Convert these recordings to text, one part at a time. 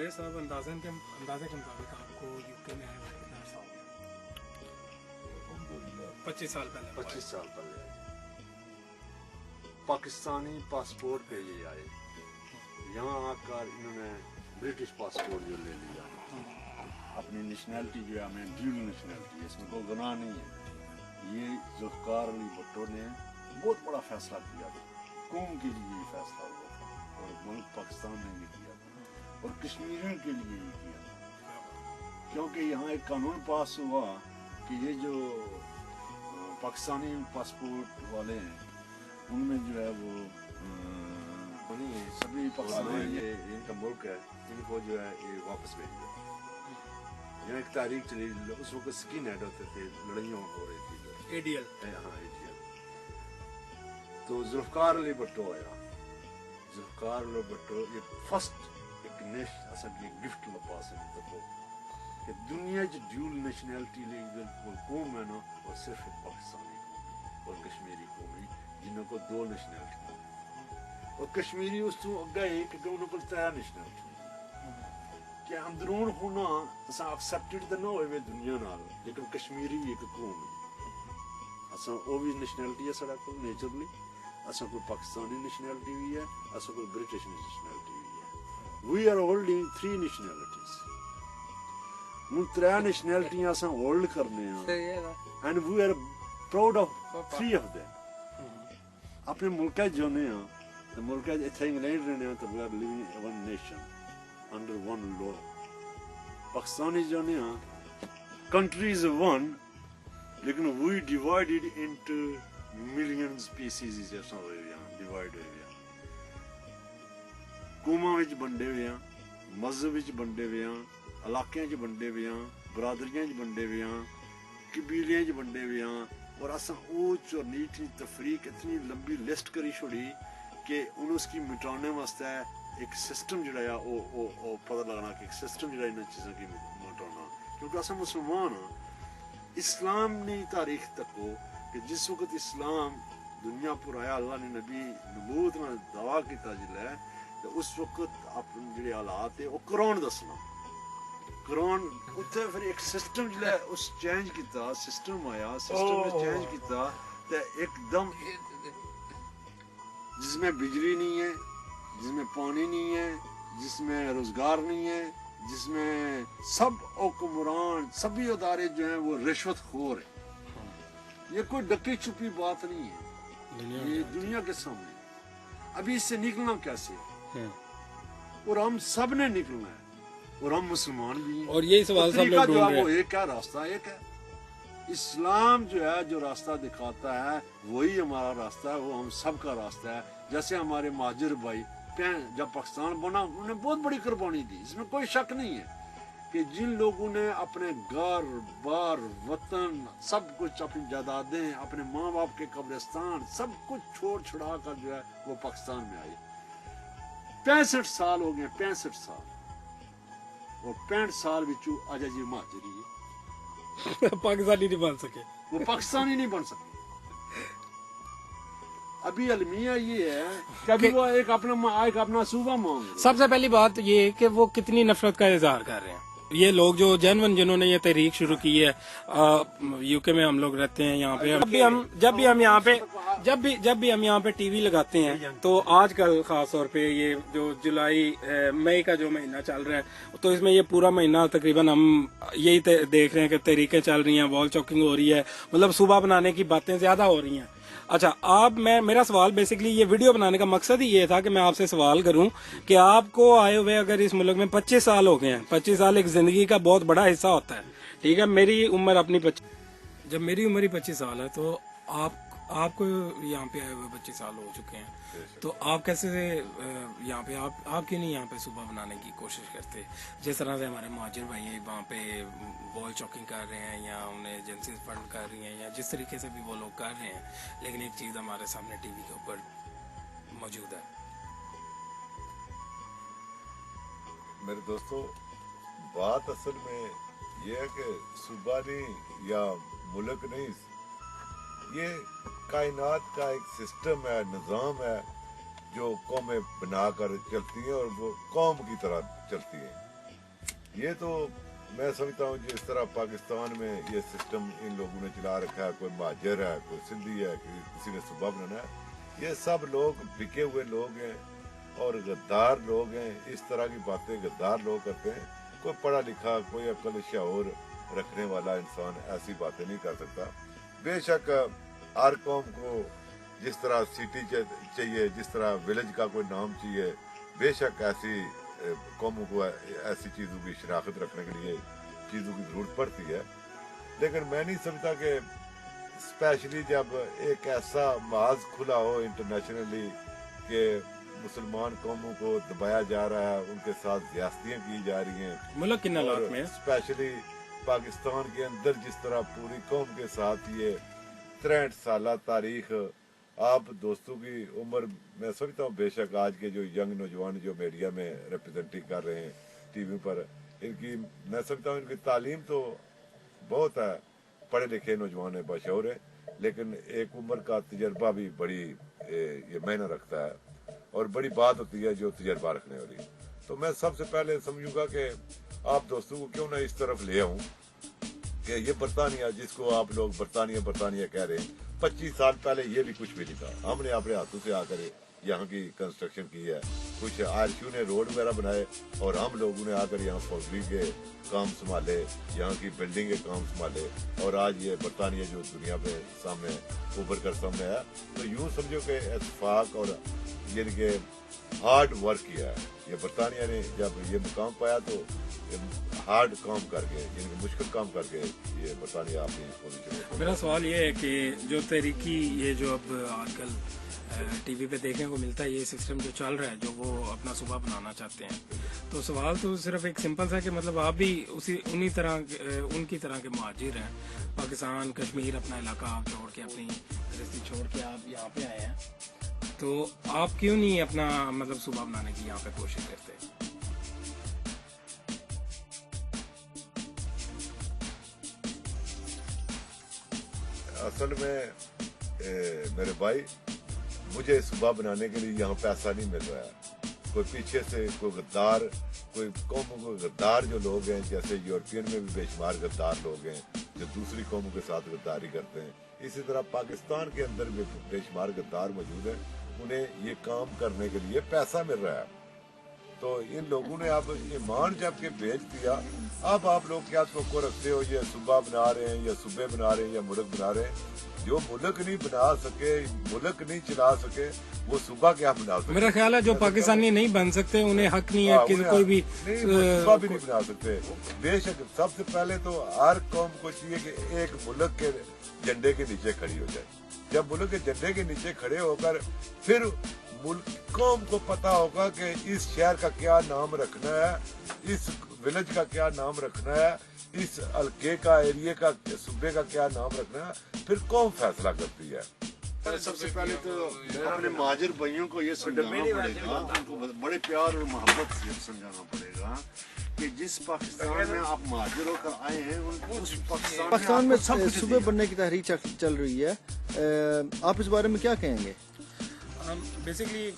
जुबैर साहब, अंदाजे के मुताबिक आपको यूके में आए हुए कितना अर्सा हो गया? 25 साल पहले। 25 साल पहले पाकिस्तानी पासपोर्ट पे ये आए, यहाँ आकर इन्होंने ब्रिटिश पासपोर्ट जो ले लिया, अपनी नेशनैलिटी जो है हमें ड्यूल नेशनैलिटी, इसमें कोई गुनाह नहीं है। ये जुल्फ़िकार अली भुट्टो ने बहुत बड़ा फैसला किया था, कौम के लिए ये फैसला हुआ था और मुल्क पाकिस्तान ने भी किया था और कश्मीरियों के लिए भी किया था, क्योंकि यहाँ एक कानून पास हुआ कि ये जो पाकिस्तानी पासपोर्ट वाले हैं उनमें जो है वो नहीं है, सभी पाकिस्तानी ये इनका मुल्क है, इनको जो है ये वापस भेज दो। यहाँ एक तारीख चली, उस वक्त स्किन हेड होते थे, लड़ाइयाँ हो रही थी, ADL। हाँ ADL। तो जुल्फ़िकार अली भुट्टो आया, जुल्फ़िकार अली भुट्टो ये फर्स्ट एक गिफ्ट लपा सकते थे कि दुनिया च ड्यूल नेशनैलिटी कौम है ना, वो सिर्फ पाकिस्तानी और कश्मीरी कौम है जिन्हों को 2 नेशनैलिटी और कश्मीरी उस तो अग्गे है कि उन्होंने को 3 नेशनैलिटी कि अंदरून होना असा एक्सेप्टेड तो ना होवे दुनिया नाल, लेकिन कश्मीरी एक कौम है, असा वो भी नेशनैलिटी है साडा को नेचुरली, असा कोई पाकिस्तानी नेशनैलिटी भी है, असा कोई ब्रिटिश नेशनैलिटी भी है। वी आर होल्डिंग 3 नेशनैलिटीज, हम 3 नेशनैलिटी असा होल्ड करने हैं and we are proud of 3 of them. अपने मुल्क जोने हैं तो मुल्क इथे इंग्लैंड रहने हैं तो we are living one nation under one law. Pakistani जोने हैं countries of one, लेकिन we divided into millions pieces जैसा हो गया, divide हो गया, कौमां विच बंडे हुए हैं, मजहब विच बंडे हुए हैं, इलाकियां च बंडे हुए हैं, बरादरियां च बंडे हुए हैं, कबीलियां च बंडे हुए हैं और असां ऊंच और नीच तफरीक इतनी लंबी लिस्ट करी छोड़ी कि उन्हें उसकी मिटाने वास्ते एक सिस्टम जड़ा है वो पता लगना कि एक सिस्टम जड़ा इन चीज़ों की मिटाना, क्योंकि असां मुसलमान हाँ। इस्लाम ने तारीख तक हो कि जिस वक्त इस्लाम दुनिया पर आया, अल्लाह ने नबी नबूत में दावा किया जिला है तो उस वक्त अपने जो हालात है वो कुरान दसना, कुरान उत्थे फिर एक सिस्टम जिला उस चेंज किया, सिस्टम आया, सिस्टम में चेंज किया तो एकदम जिसमें बिजली नहीं है, जिसमें पानी नहीं है, जिसमें रोजगार नहीं है, जिसमें सब हुक्मरान सभी अदारे जो हैं वो रिश्वत खोर है। ये कोई डकी छुपी बात नहीं है, ये दुनिया के सामने। अभी इससे निकलना कैसे है और हम सब ने निकलना है और हम मुसलमान भी हैं और यही सवाल सब लोग ढूंढ रहे हैं। वो एक है रास्ता, एक है इस्लाम जो है, जो रास्ता दिखाता है वही हमारा रास्ता है, वो हम सब का रास्ता है। जैसे हमारे महाजिर भाई जब पाकिस्तान बना उन्होंने बहुत बड़ी कुर्बानी दी, इसमें कोई शक नहीं है कि जिन लोगों ने अपने घर बार वतन सब कुछ, अपनी जायदादें, अपने माँ बाप के कब्रिस्तान सब कुछ छोड़ छुड़ा कर जो है वो पाकिस्तान में आए। 65 साल हो गए, 65 साल और 65 साल बिचू अजय जी महाजिरी पाकिस्तानी नहीं बन सके, वो पाकिस्तानी नहीं बन सके। अभी अलमिया ये है कि अभी वो एक अपना सूबा मांग रहे हैं। सबसे पहली बात ये है कि वो कितनी नफरत का इजहार कर रहे हैं ये लोग जो जेन्युइन जिन्होंने ये तहरीक शुरू की है। यूके में हम लोग रहते हैं यहाँ पे, जब भी हम यहाँ पे टीवी लगाते हैं तो आजकल खास तौर पे ये जो जुलाई मई का जो महीना चल रहा है तो इसमें ये पूरा महीना तकरीबन हम यही देख रहे हैं कि तहरीकें चल रही हैं, वॉल चॉकिंग हो रही है, मतलब सुबह बनाने की बातें ज्यादा हो रही हैं। अच्छा, मेरा सवाल बेसिकली ये वीडियो बनाने का मकसद ही ये था कि मैं आपसे सवाल करूं कि आपको आए हुए अगर इस मुल्क में 25 साल हो गए हैं, 25 साल एक जिंदगी का बहुत बड़ा हिस्सा होता है, ठीक है। मेरी उम्र अपनी जब मेरी उम्र ही 25 साल है तो आपको यहाँ पे आए हुए 25 साल हो चुके हैं, तो आप कैसे यहाँ पे आप क्यों नहीं यहाँ पे सुबह बनाने की कोशिश करते, जिस तरह से हमारे महाजिर भाई वहाँ पे वॉल चॉकिंग कर रहे हैं या उन्हें एजेंसी फंड कर रही हैं या जिस तरीके से भी वो लोग कर रहे हैं, लेकिन एक चीज़ हमारे सामने टीवी के ऊपर मौजूद है। मेरे दोस्तों, बात असल में ये है कि सुबह नहीं या मुल्क नहीं, ये कायनात का एक सिस्टम है, निज़ाम है जो कौमें बनाकर चलती हैं और वो कौम की तरह चलती हैं। ये तो मैं समझता हूँ जिस तरह पाकिस्तान में ये सिस्टम इन लोगों ने चला रखा है, कोई महाजर है, कोई सिंधी है, किसी ने सुबह बनाना है, ये सब लोग बिके हुए लोग हैं और गद्दार लोग हैं। इस तरह की बातें गद्दार लोग करते हैं। कोई पढ़ा लिखा, कोई अक्ल शऊर रखने वाला इंसान ऐसी बातें नहीं कर सकता। बेशक हर कौम को जिस तरह सिटी चाहिए, जिस तरह विलेज का कोई नाम चाहिए, बेशक ऐसी कौमों को ऐसी चीज़ों की शनाख्त रखने के लिए चीज़ों की ज़रूरत पड़ती है। लेकिन मैं नहीं समझता कि स्पेशली जब एक ऐसा माज खुला हो इंटरनेशनली कि मुसलमान कौमों को दबाया जा रहा है, उनके साथ ज्यादतियाँ की जा रही हैं, मुल्क किन हालात में, स्पेशली पाकिस्तान के अंदर जिस तरह पूरी कौम के साथ ये 63 साल तारीख, आप दोस्तों की उम्र मैं समझता हूँ बेशक आज के जो यंग नौजवान जो मीडिया में रिप्रेजेंटिंग कर रहे हैं टीवी पर, इनकी मैं समझता हूँ इनकी तालीम तो बहुत है, पढ़े लिखे नौजवान है, बशौर है, लेकिन एक उम्र का तजर्बा भी बड़ी ये मायने रखता है और बड़ी बात होती है जो तजर्बा रखने वाली। तो मैं सबसे पहले समझूंगा कि आप दोस्तों को क्यों ना इस तरफ ले आऊं कि ये बरतानिया, जिसको आप लोग बरतानिया बरतानिया कह रहे हैं, 25 साल पहले ये भी कुछ भी नहीं था। हमने अपने हाथों से आकर यहाँ की कंस्ट्रक्शन की है, कुछ आरक्यू ने रोड वगैरह बनाए और हम लोगों ने आकर यहाँ फौजी के काम संभाले, यहाँ की बिल्डिंग के काम संभाले और आज ये बरतानिया जो दुनिया पे सामने उभर कर सामने आया। तो यूँ समझो कि इत्तेफाक और यानी कि हार्ड वर्क किया है। ये बरतानिया ने जब ये मुकाम पाया तो हार्ड काम करके, यानी मुश्किल काम करके ये बरतानिया अपनी पोजीशन। मेरा सवाल ये है कि जो तहरीकी ये जो अब आजकल टीवी पे देखने को मिलता है, ये सिस्टम जो चल रहा है, जो वो अपना सूबा बनाना चाहते हैं, तो सवाल तो सिर्फ एक सिंपल सा कि मतलब आप भी उन्हीं तरह उनकी तरह के मुहाजिर हैं, पाकिस्तान कश्मीर अपना इलाका आप छोड़ के, अपनी गृहस्थी छोड़ के आप यहाँ पे आए हैं, तो आप क्यों नहीं अपना मतलब सूबा बनाने की यहाँ पे कोशिश करते? असल में मेरे भाई, मुझे सूबा बनाने के लिए यहाँ पैसा नहीं मिल रहा है। कोई पीछे से कोई गद्दार, कोई कौमों को गद्दार जो लोग हैं, जैसे यूरोपियन में भी बेशुमार गद्दार लोग हैं जो दूसरी कौमों के साथ गद्दारी करते हैं, इसी तरह पाकिस्तान के अंदर भी बेशुमार गद्दार मौजूद हैं। उन्हें ये काम करने के लिए पैसा मिल रहा है। तो इन लोगों ने अब ईमान जबकि भेज दिया, अब आप लोग क्या तो रखते हो, ये सूबा बना रहे हैं या सूबे बना रहे हैं या मुल्क बना रहे हैं। जो मुल्क नहीं बना सके, मुल्क नहीं चला सके, वो सूबा क्या बना सके? मेरा ख्याल है जो पाकिस्तानी नहीं बन सकते उन्हें हक नहीं है कि कोई भी सूबा भी नहीं बना सकते। बेशक सबसे पहले तो हर कौम को चाहिए कि एक मुल्क के झंडे के नीचे खड़ी हो जाए। जब मुल्क के झंडे के नीचे खड़े होकर फिर कौम को पता होगा कि इस शहर का क्या नाम रखना है, इस विलेज का क्या नाम रखना है, इस हल्के का, एरिया का, सूबे का क्या नाम रखना है, फिर कौम फैसला करती है। सबसे पहले तो अपने महाजिर भाइयों को ये समझाना पड़ेगा, उनको बड़े प्यार और मोहब्बत से समझाना पड़ेगा कि जिस पाकिस्तान में आप महाजिर होकर आए हैं, उस पाकिस्तान में सूबे बनने की तहरीक चल रही है, आप इस बारे में क्या कहेंगे? बेसिकली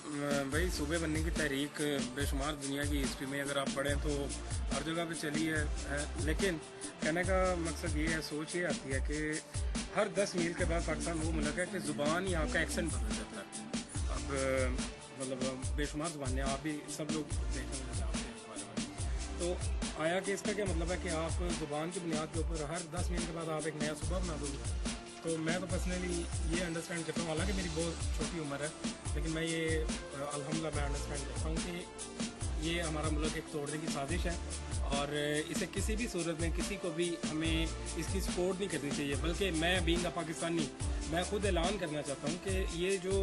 भाई सूबे बनने की तहरीक बेशुमार दुनिया की हिस्ट्री में अगर आप पढ़ें तो हर जगह पे चली है, लेकिन कहने का मकसद ये है, सोच ये आती है कि हर 10 मील के बाद पाकिस्तान वो मुल्क है कि ज़ुबान यहाँ का एक्सेंट बदल जाता है। अब मतलब बेशुमार ज़ुबानें आप भी सब लोग देखने में जानते हैं इस बारे में। तो आया कि इसका क्या मतलब है कि आप ज़ुबान की बुनियाद के ऊपर हर 10 मील के बाद आप एक नया सूबा बना दोगे। तो मैं तो पर्सनली ये अंडरस्टैंड करता हूँ, हालांकि मेरी बहुत छोटी उम्र है, लेकिन मैं ये अल्हम्दुलिल्लाह मैं अंडरस्टैंड करता हूँ कि ये हमारा मुल्क एक तोड़ने की साजिश है और इसे किसी भी सूरत में किसी को भी हमें इसकी सपोर्ट नहीं करनी चाहिए। बल्कि मैं बीइंग अ पाकिस्तानी, मैं खुद ऐलान करना चाहता हूँ कि ये जो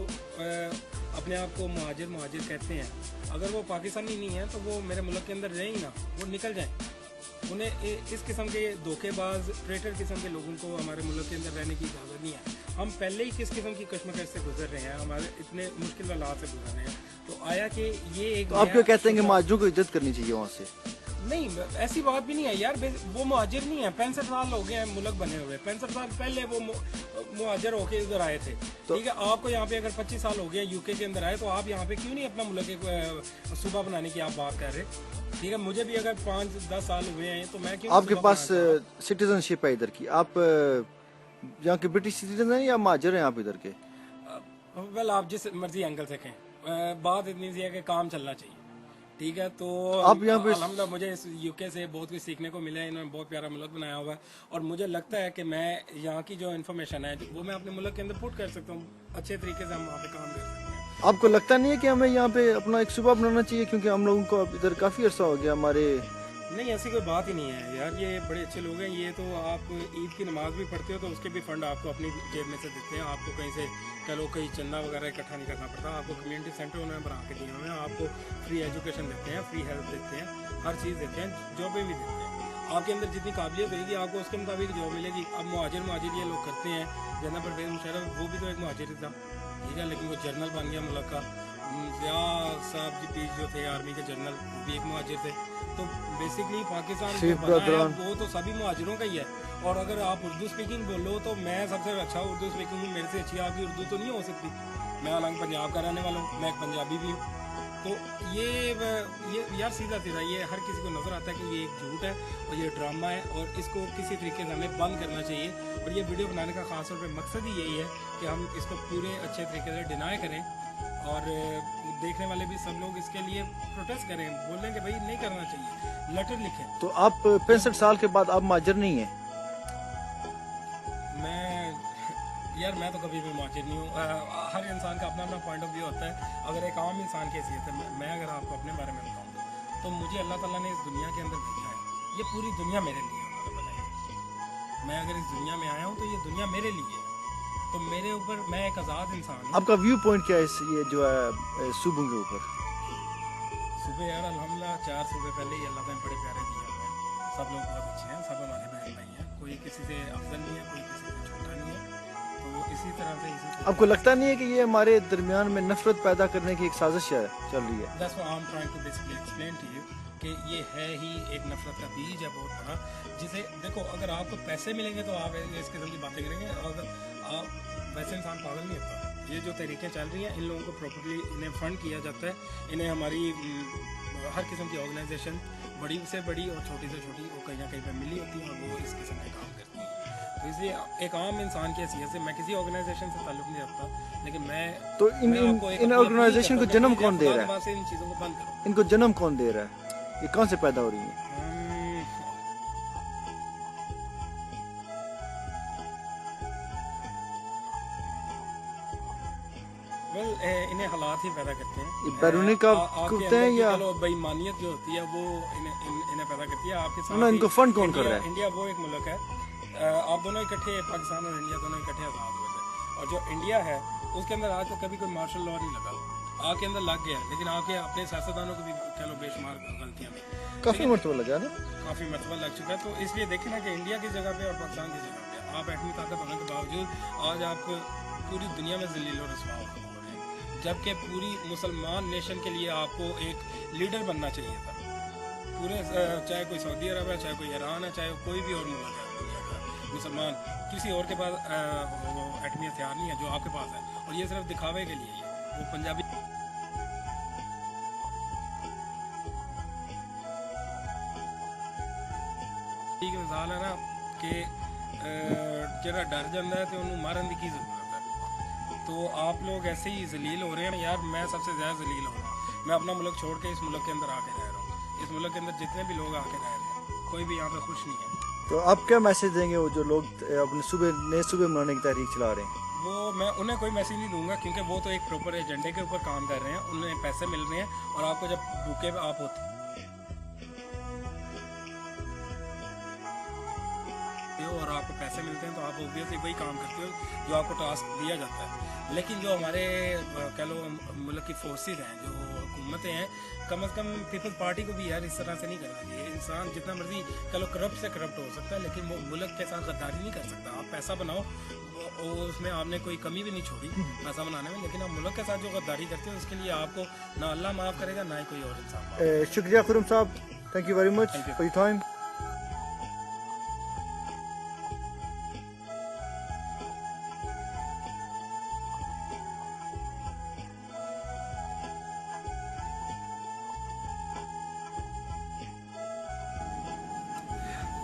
अपने आप को मुहाजिर कहते हैं, अगर वो पाकिस्तानी नहीं है तो वो मेरे मुल्क के अंदर रहें ही ना, वो निकल जाएँ। उन्हें इस किस्म के धोखेबाज ट्रेटर किस्म के लोगों को हमारे मुल्क के अंदर रहने की इजाज़त नहीं है। हम पहले ही किस किस्म की कश्मकश से गुजर रहे हैं, हमारे इतने मुश्किल हालात से गुजर रहे हैं। तो आया कि ये एक तो आप क्यों कहते हैं कि महाजिरों को इज्जत करनी चाहिए वहाँ से? नहीं, ऐसी बात भी नहीं है यार, वो मुहाजिर नहीं है, 65 साल हो गए हैं मुल्क बने हुए, 65 साल पहले वो मुहाजिर होके इधर आए थे। ठीक है, आपको यहाँ पे अगर 25 साल हो गए यूके के अंदर आए, तो आप यहाँ पे क्यों नहीं अपना मुल्क एक सूबा बनाने की आप बात कर रहे? ठीक है, मुझे भी अगर 5-10 साल हुए हैं तो मैं क्यों आपके पास सिटीजनशिप है इधर की, आप यहाँ के ब्रिटिश सिटीजन हैं या मुहाजिर हैं आप इधर के? वेल, आप जिस मर्जी एंगल से कहें, बात इतनी सी है कि काम चलना चाहिए। ठीक है, तो आप यहाँ पे अल्हम्दुलिल्लाह मुझे इस यूके से बहुत कुछ सीखने को मिला है, इन्होंने बहुत प्यारा मुल्क बनाया हुआ है, और मुझे लगता है कि मैं यहाँ की जो इन्फॉर्मेशन है वो मैं अपने मुल्क के अंदर पुट कर सकता हूँ, अच्छे तरीके से हम वहाँ पे काम कर सकते हैं। आपको लगता नहीं है कि हमें यहाँ पे अपना एक सूबा बनाना चाहिए, क्योंकि हम लोगों को अब इधर काफी अरसा हो गया हमारे? नहीं, ऐसी कोई बात ही नहीं है यार, ये बड़े अच्छे लोग हैं। ये तो आप ईद की नमाज भी पढ़ते हो तो उसके भी फंड आपको अपनी जेब में से देते हैं, आपको कहीं से चलो कहीं चंदा वगैरह इकट्ठा नहीं करना पड़ता, आपको कम्युनिटी सेंटर उन्होंने बना के दिए हुए हैं, आपको फ्री एजुकेशन देते हैं, फ्री हेल्थ देते हैं, हर चीज़ देते हैं, जॉबें भी देते हैं। आपके अंदर जितनी काबिलियत होगी आपको उसके मुताबिक जॉब मिलेगी। अब मुहाजिर ये लोग करते हैं, जनरल परवेज मुशर्रफ वो भी तो एक मुहाजिर था, ठीक है, लेकिन वो जनरल बन गया मुल्क का। ज़िया साहब जी जो थे आर्मी के जनरल, वो भी एक मुहाजिर थे। तो बेसिकली पाकिस्तान जो बना है वो तो सभी मुहाजिरों का ही है। और अगर आप उर्दू स्पीकिंग बोलो तो मैं सबसे अच्छा उर्दू स्पीकिंग हूँ, मेरे से अच्छी आपकी उर्दू तो नहीं हो सकती। मैं हालांकि पंजाब का रहने वाला हूँ, मैं एक पंजाबी भी हूँ। तो ये यार सीधा ये हर किसी को नज़र आता है कि ये एक झूठ है और ये ड्रामा है, और इसको किसी तरीके से हमें बंद करना चाहिए। और ये वीडियो बनाने का खास तौर पर मकसद ही यही है कि हम इसको पूरे अच्छे तरीके से डिनाई करें, और देखने वाले भी सब लोग इसके लिए प्रोटेस्ट करें, बोलें कि भाई नहीं करना चाहिए, लेटर लिखें। तो आप 65 साल के बाद आप मुहाजिर नहीं है? मैं तो कभी भी मुहाजिर नहीं हूँ। हर इंसान का अपना अपना पॉइंट ऑफ व्यू होता है। अगर एक आम इंसान की हैसियत है, मैं अगर आपको अपने बारे में बताऊँ तो मुझे अल्लाह ताला ने इस दुनिया के अंदर भेजा है, ये पूरी दुनिया मेरे लिए है, बताइए। मैं अगर इस दुनिया में आया हूँ तो ये दुनिया मेरे लिए है, तो मेरे ऊपर मैं एक आज़ाद इंसान हूँ। आपका व्यू पॉइंट क्या है ये जो है सूबों के ऊपर? सुबह यार अल्हम्दुलिल्लाह 4 सूबे पहले ही अल्लाह ने बड़े प्यारे दिए हुए हैं, सब लोग बहुत अच्छे हैं, सब हमारे बहन भाई हैं, कोई किसी से अफजल नहीं है, कोई किसी से छोटा नहीं है। तो इसी तरह से आपको लगता नहीं है कि ये हमारे दरमियान में नफरत पैदा करने की एक साजिश है चल रही है? That's what I'm trying to basically explain to you कि ये है ही एक नफरत का बीज है बहुत बड़ा, जिसे देखो अगर आपको पैसे मिलेंगे तो आप इस किस्म की बातें करेंगे, अगर आप वैसे इंसान पागल नहीं होता। ये जो तरीकें चल रही हैं, इन लोगों को प्रॉपर्ली इन्हें फंड किया जाता है, इन्हें हमारी हर किस्म की ऑर्गेनाइजेशन बड़ी से बड़ी और छोटी से छोटी वो कहीं ना कहीं पर मिली होती है, और वो इस किस्म के काम करती है। तो इसलिए एक आम इंसान की हैसियत से मैं किसी ऑर्गेनाइजेशन से ताल्लुक नहीं रखता, लेकिन मैं तो इन ऑर्गेनाइजेशन को जन्म कौन दे रहा है? इन चीज़ों को बंद करो। इनको जन्म कौन दे रहा है? ये कौन से पैदा हो रही है? इन्हें हालात ही पैदा करते हैं। ये बैरूनी का करते हैं या बेईमानियत जो होती है वो इन्हें पैदा करती है। आपके साथ इनको फंड कौन कर रहा है? इंडिया वो एक मुल्क है, आप दोनों इकट्ठे, पाकिस्तान और इंडिया दोनों इकट्ठे आज़ाद हुए थे, और जो इंडिया है उसके अंदर आज तक कभी कोई मार्शल लॉ नहीं लगा, आपके अंदर लग गया, लेकिन आपके अपने सियासतदानों को भी कह लो बेशुमार गलतियाँ काफी मरतबा लगा ना, काफ़ी मरतबा लग चुका है। तो इसलिए देखें ना कि इंडिया की जगह पे और पाकिस्तान की जगह पे आप एटमी ताकत होने के बावजूद आज आप पूरी दुनिया में ज़लील और रसवा हो रहे हैं, जबकि पूरी मुसलमान नेशन के लिए आपको एक लीडर बनना चाहिए था पूरे, चाहे कोई सऊदी अरब है, चाहे कोई ईरान है, चाहे कोई भी और मुल्क है दुनिया का मुसलमान, किसी और के पास वो एटमी हथियार नहीं है जो आपके पास है, और ये सिर्फ दिखावे के लिए है। वो पंजाबी की मिसाल है ना कि जरा डर जाता है तो उन्होंने मारन की जरूरत है। तो आप लोग ऐसे ही जलील हो रहे हैं यार, मैं सबसे ज़्यादा जलील हो रहा हूँ। मैं अपना मुल्क छोड़ के इस मुल्क के अंदर आके रह रहा हूँ, इस मुल्क के अंदर जितने भी लोग आके रह रहे हैं कोई भी यहाँ पे खुश नहीं है। तो आप क्या मैसेज देंगे वो जो लोग अपने नए सूबे बनाने की तहरीक चला रहे हैं? वो मैं उन्हें कोई मैसेज नहीं दूंगा, क्योंकि वो तो एक प्रॉपर एजेंडे के ऊपर काम कर रहे हैं, उन्हें पैसे मिल रहे हैं, और आपको जब भूखे आप होते हो और आपको पैसे मिलते हैं तो आप ऑब्वियसली वही काम करते हो जो आपको टास्क दिया जाता है। लेकिन जो हमारे कह लो मुल्क की फोर्सेस हैं, जो हुकूमतें हैं, कम से कम पीपल्स पार्टी को भी यार इस तरह से नहीं करना चाहिए। इंसान जितना मर्जी कह लो करप्ट से करप्ट हो सकता है, लेकिन वो मुल्क के साथ गद्दारी नहीं कर सकता। आप पैसा बनाओ, उसमें आपने कोई कमी भी नहीं छोड़ी पैसा बनाने में, लेकिन आप मुल्क के साथ जो गद्दारी करते हो उसके लिए आपको ना अल्लाह माफ़ करेगा ना ही कोई और इंसान। शुक्रिया खुरम साहब। Thank you very much for your time.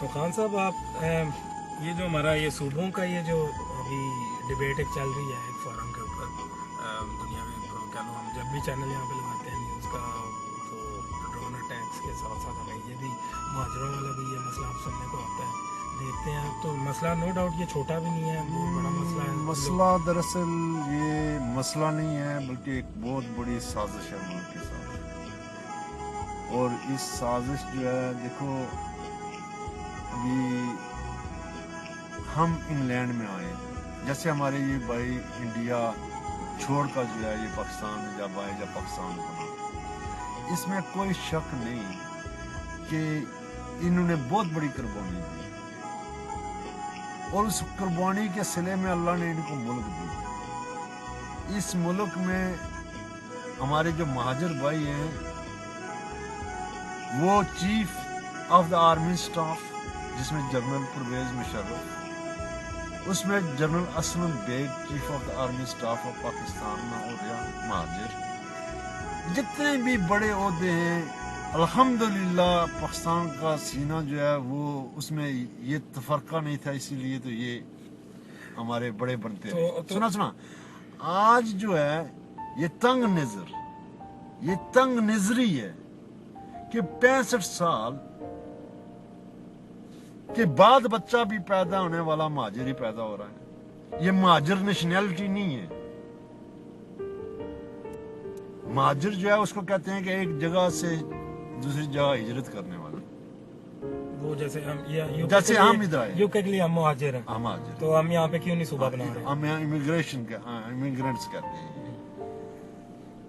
تو خان صاحب آپ یہ جو ہمارا یہ صوبوں کا یہ جو ابھی ڈبیٹ ایک چل رہی ہے ایک فورم کے اوپر دنیا میں کہہ لو ہم جب بھی چینل یہاں پہ لگاتے ہیں نیوز کا تو ڈرون اٹیکس کے ساتھ ساتھ ہمیں یہ بھی مہاجروں والا بھی یہ مسئلہ آپ سننے کو آتا ہے دیکھتے ہیں تو مسئلہ نو ڈاؤٹ یہ چھوٹا بھی نہیں ہے بہت بڑا مسئلہ ہے. مسئلہ دراصل یہ مسئلہ نہیں ہے بلکہ ایک بہت بڑی سازش ہے ملک کے ساتھ. اور اس سازش جو ہے دیکھو ابھی ہم انگلینڈ میں آئے جیسے ہمارے یہ بھائی انڈیا چھوڑ کر جو ہے یہ پاکستان میں جب آئے جب پاکستان بنا اس میں کوئی شک نہیں کہ انہوں نے بہت بڑی قربانی دی اور اس قربانی کے صلے میں اللہ نے ان کو ملک دی. اس ملک میں ہمارے جو مہاجر بھائی ہیں وہ chief of the army staff جس میں جنرل پرویز مشرف اس میں general Aslam Beg chief of the army staff of Pakistan میں ہو گیا مہاجر جتنے بھی بڑے عہدے ہیں الحمدللہ پاکستان کا سینہ جو ہے وہ اس میں یہ تفرقہ نہیں تھا اسی لیے تو یہ ہمارے بڑے بنتے رہے. سنا آج جو ہے یہ تنگ نظری ہے کہ 65 سال کے بعد بچہ بھی پیدا ہونے والا مہاجر ہی پیدا ہو رہا ہے. یہ مہاجر نیشنلٹی نہیں ہے. مہاجر جو ہے اس کو کہتے ہیں کہ ایک جگہ سے دوسری جگہ ہجرت کرنے والا. وہ جیسے ہم ادھر آئے یو کے لیے ہم مہاجر ہیں ہم مہاجر تو ہم یہاں پہ کیوں نہیں صوبہ بنا رہے ہم امیگرینٹس کہتے ہیں.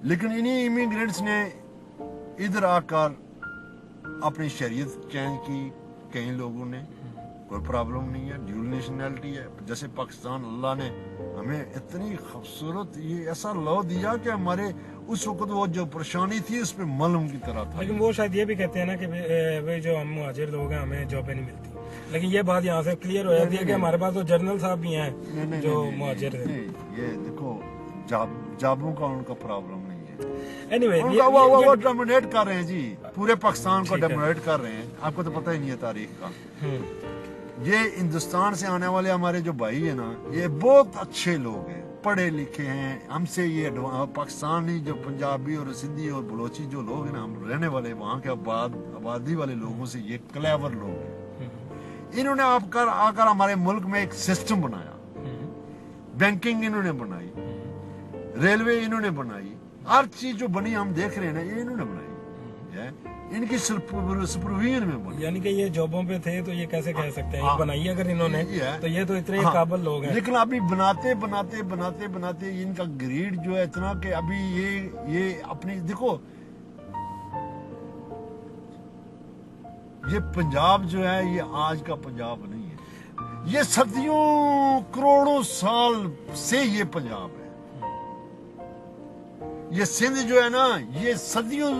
لیکن انہی امیگرینٹس نے ادھر آ کر اپنی شریعت چینج کی. کئی لوگوں نے کوئی پرابلم نہیں ہے ڈیول نیشنلٹی ہے. جیسے پاکستان اللہ نے ہمیں اتنی خوبصورت یہ ایسا لا دیا کہ ہمارے اس وقت وہ جو پریشانی تھی اس پہ ملم کی طرح تھا. لیکن وہ شاید یہ بھی کہتے ہیں نا کہ جو ہم مہاجر لوگ ہیں ہمیں جابیں نہیں ملتی. لیکن یہ بات یہاں سے کلیئر ہو جاتی ہے کہ ہمارے پاس تو جنرل صاحب بھی ہیں جو مہاجر ہیں. یہ دیکھو جابوں کا ان کا پرابلم نہیں ہے. Anyway, وہ ڈومینیٹ کر رہے ہیں جی پورے پاکستان کو ڈومینیٹ کر رہے ہیں. آپ کو تو پتہ ہی نہیں ہے تاریخ کا. یہ ہندوستان سے آنے والے ہمارے جو بھائی ہیں نا یہ بہت اچھے لوگ ہیں پڑھے لکھے ہیں. ہم سے یہ پاکستانی جو پنجابی اور سندھی اور بلوچی جو لوگ ہیں نا ہم رہنے والے وہاں کے آبادی والے لوگوں سے یہ کلیور لوگ ہیں. انہوں نے آ کر ہمارے ملک میں ایک سسٹم بنایا. بینکنگ انہوں نے بنائی, ریلوے انہوں نے بنائی, ہر چیز جو بنی ہم دیکھ رہے ہیں نا یہ انہوں نے بنائی. ان کی سپرویژن میں بنی. یعنی کہ یہ جابوں پہ تھے تو یہ کیسے کہہ سکتے ہیں بنائی اگر انہوں نے تو یہ تو اتنے قابل لوگ ہیں. لیکن ابھی بناتے ان کا گریڈ جو ہے اتنا کہ ابھی یہ اپنی دیکھو یہ پنجاب جو ہے یہ آج کا پنجاب نہیں ہے. یہ صدیوں کروڑوں سال سے یہ پنجاب ہے. یہ سندھ جو ہے نا یہ صدیوں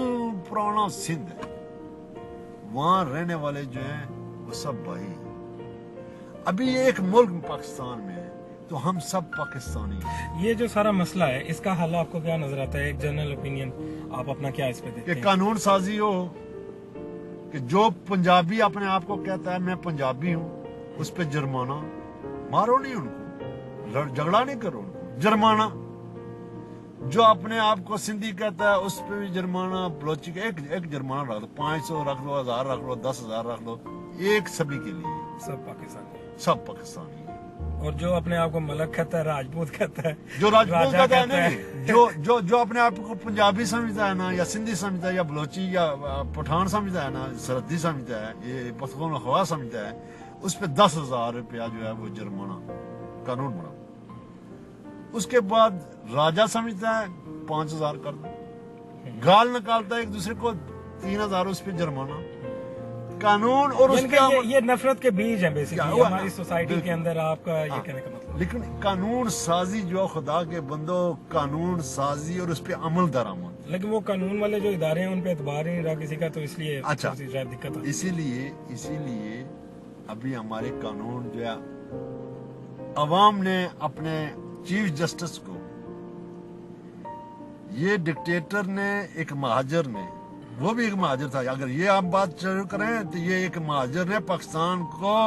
پرانا سندھ ہے. وہاں رہنے والے جو ہیں وہ سب بھائی ہیں. ابھی یہ ایک ملک پاکستان میں ہے تو ہم سب پاکستانی ہیں. یہ جو سارا مسئلہ ہے اس کا حل آپ کو کیا نظر آتا ہے؟ ایک جنرل اوپینین آپ اپنا کیا اس پہ دیکھتے ہیں؟ کہ قانون سازی ہو کہ جو پنجابی اپنے آپ کو کہتا ہے میں پنجابی ہوں اس پہ جرمانہ مارو نہیں ان کو, جھگڑا نہیں کرو ان کو, جرمانہ. جو اپنے آپ کو سندھی کہتا ہے اس پہ بھی جرمانہ. بلوچی کا ایک جرمانہ رکھ دو, 500 رکھ لو, 1000 رکھ لو, 10,000 رکھ لو, ایک سبھی کے لیے. سب پاکستانی. اور جو اپنے آپ کو ملک کہتا ہے, راجپوت کہتا ہے, جو راجپوت کہتا ہے نہیں, جو اپنے آپ کو پنجابی سمجھتا ہے نا یا سندھی سمجھتا ہے یا بلوچی یا پٹھان سمجھتا ہے نا, سرحدی سمجھتا ہے, یہ پختون خوا سمجھتا ہے, اس پہ 10,000 روپیہ جو ہے وہ جرمانہ قانون بنا. اس کے بعد راجہ سمجھتا ہے 5,000 کر دو, گال نکالتا ہے ایک دوسرے کو 3,000 اس پہ جرمانہ. قانون اور اس کا یہ نفرت کے بیج ہیں بیسیکلی ہماری سوسائٹی کے اندر. آپ کا یہ کہنے کا مطلب لیکن قانون سازی جو خدا کے بندو, قانون سازی اور اس پہ عمل درآمد लेकिन वो कानून वाले जो इदारे हैं उन पे एतबार ही नहीं रहा किसी का, तो इसलिए अच्छा। थोड़ी सी शायद दिक्कत है। इसीलिए अभी हमारे कानून जो है, अवाम ने अपने चीफ जस्टिस को, ये डिक्टेटर ने, एक महाजर ने, वो भी एक महाजर था, अगर ये आप बात शुरू करें तो ये एक महाजर ने पाकिस्तान को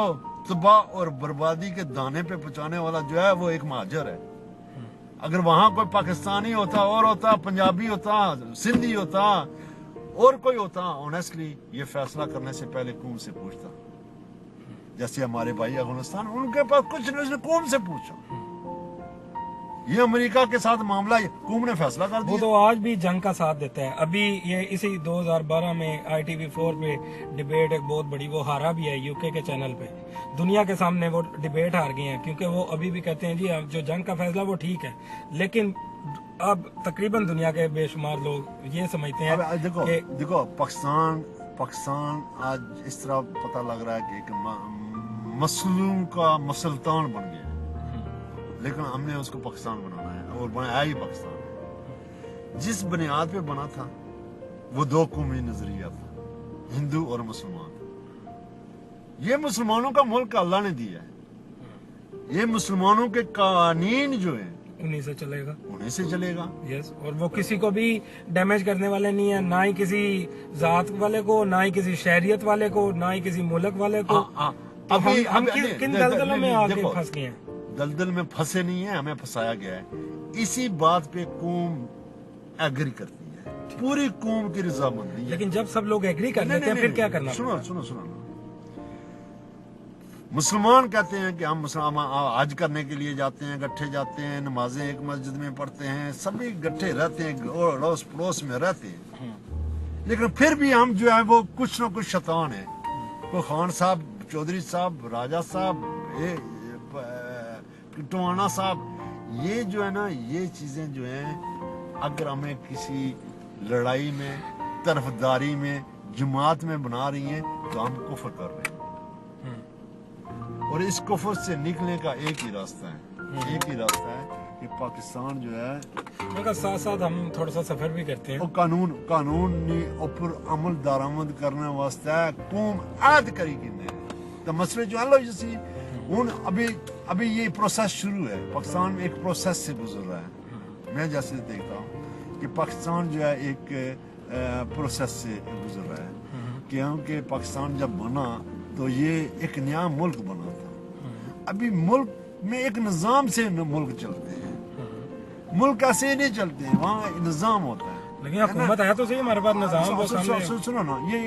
तबाह और बर्बादी के दाने पे पहुंचाने वाला जो है वो एक महाजर है। अगर वहां कोई पाकिस्तानी होता, और होता, पंजाबी होता, सिंधी होता, और कोई होता, ऑनेस्टली ये फैसला करने से पहले कौम से पूछता। जैसे हमारे भाई अफगानिस्तान, उनके पास कुछ नहीं, उसने कौम से पूछा। ये अमेरिका के साथ मामला कौम ने फैसला कर वो दिया। तो आज भी जंग का साथ देता है। अभी ये इसी 2012 में ITV4 पे डिबेट एक बहुत बड़ी वो हारा भी है यूके के चैनल पे, दुनिया के सामने वो डिबेट हार गए हैं, क्योंकि वो अभी भी कहते हैं जी जो जंग का फैसला वो ठीक है, लेकिन अब तकरीबन दुनिया के बेशुमार लोग ये समझते हैं अब देखो कि देखो पाकिस्तान आज इस तरह पता लग रहा है कि एक मसलूम का मुसल्तान बन गया, लेकिन हमने उसको पाकिस्तान बनाना है और बनाया ही पाकिस्तान है। जिस बुनियाद पे बना था वो दो कौमी नजरिया था, हिंदू और मुसलमान। ये मुसलमानों का मुल्क अल्लाह ने दिया है, ये मुसलमानों के कानून जो है उन्हीं से चलेगा, उन्हीं से चलेगा। यस, और वो किसी को भी डैमेज करने वाले नहीं है, ना ही किसी जात वाले को, ना ही किसी शहरियत वाले को, ना ही किसी मुल्क वाले को। तो हम किन दलदलों में आके फंस गए हैं? दलदल में फंसे नहीं है, हमें फंसाया गया है। इसी बात पे कौम एग्री करती है, पूरी कौम की रजामंदी है। लेकिन जब सब लोग एग्री कर लेते हैं फिर क्या करना? सुनो मुसलमान कहते हैं कि हम मुसलमान हज करने के लिए जाते हैं, गट्ठे जाते हैं, नमाजें एक मस्जिद में पढ़ते हैं, सभी गट्ठे रहते हैं, अड़ोस पड़ोस में रहते हैं, लेकिन फिर भी हम जो है वो कुछ ना कुछ शैतान है। कोई खान साहब, चौधरी साहब, राजा साहब, टोहाना साहब, ये जो है ना, ये चीजें जो हैं अगर हमें किसी लड़ाई में, तरफदारी में, जमात में बना रही हैं तो हम कुफ्र कर रहे हैं। और इस कुफ्र से निकलने का एक ही रास्ता है, एक ही रास्ता है कि पाकिस्तान जो है, मगर साथ साथ हम थोड़ा सा सफर भी करते हैं। वो कानूनी ऊपर अमल दरामद करने वास्ते कौम ऐद करी किन्ने तो मसले जो है जैसी हूँ अभी ये प्रोसेस शुरू है। पाकिस्तान में एक प्रोसेस से गुजर रहा है। मैं जैसे देखता हूँ कि पाकिस्तान जो है एक प्रोसेस से गुजर रहा है, क्योंकि पाकिस्तान जब बना तो ये एक नया मुल्क बना था। अभी मुल्क में एक निज़ाम से मुल्क चलते हैं, मुल्क ऐसे नहीं चलते हैं, वहाँ निज़ाम होता है। लेकिन हुकूमत है तो सही हमारे पास निज़ाम वो सामने। सुनो ना, ये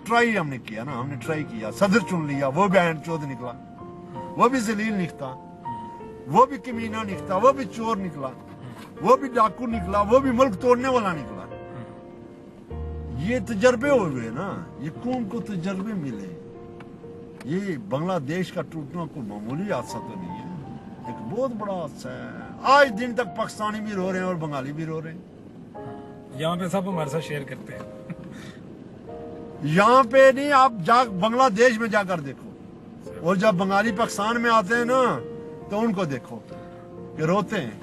ट्राई हमने किया ना, हमने ट्राई किया, सदर चुन लिया, वो भी बैंड चौध निकला, वो भी जलील निकला, वो भी कमीना निकला, वो भी चोर निकला, वो भी डाकू निकला, वो भी मुल्क तोड़ने वाला निकला। ये तजर्बे हुए ना, ये कौम को तजर्बे मिले। ये बांग्लादेश का टूटना कोई मामूली हादसा तो नहीं है, एक बहुत बड़ा हादसा है। आज दिन तक पाकिस्तानी भी रो रहे हैं और बंगाली भी रो रहे हैं। यहाँ पे सब हमारे साथ शेयर करते हैं। यहाँ पे नहीं, आप बांग्लादेश में जाकर देखो, और जब बंगाली पाकिस्तान में आते हैं ना तो उनको देखो कि रोते हैं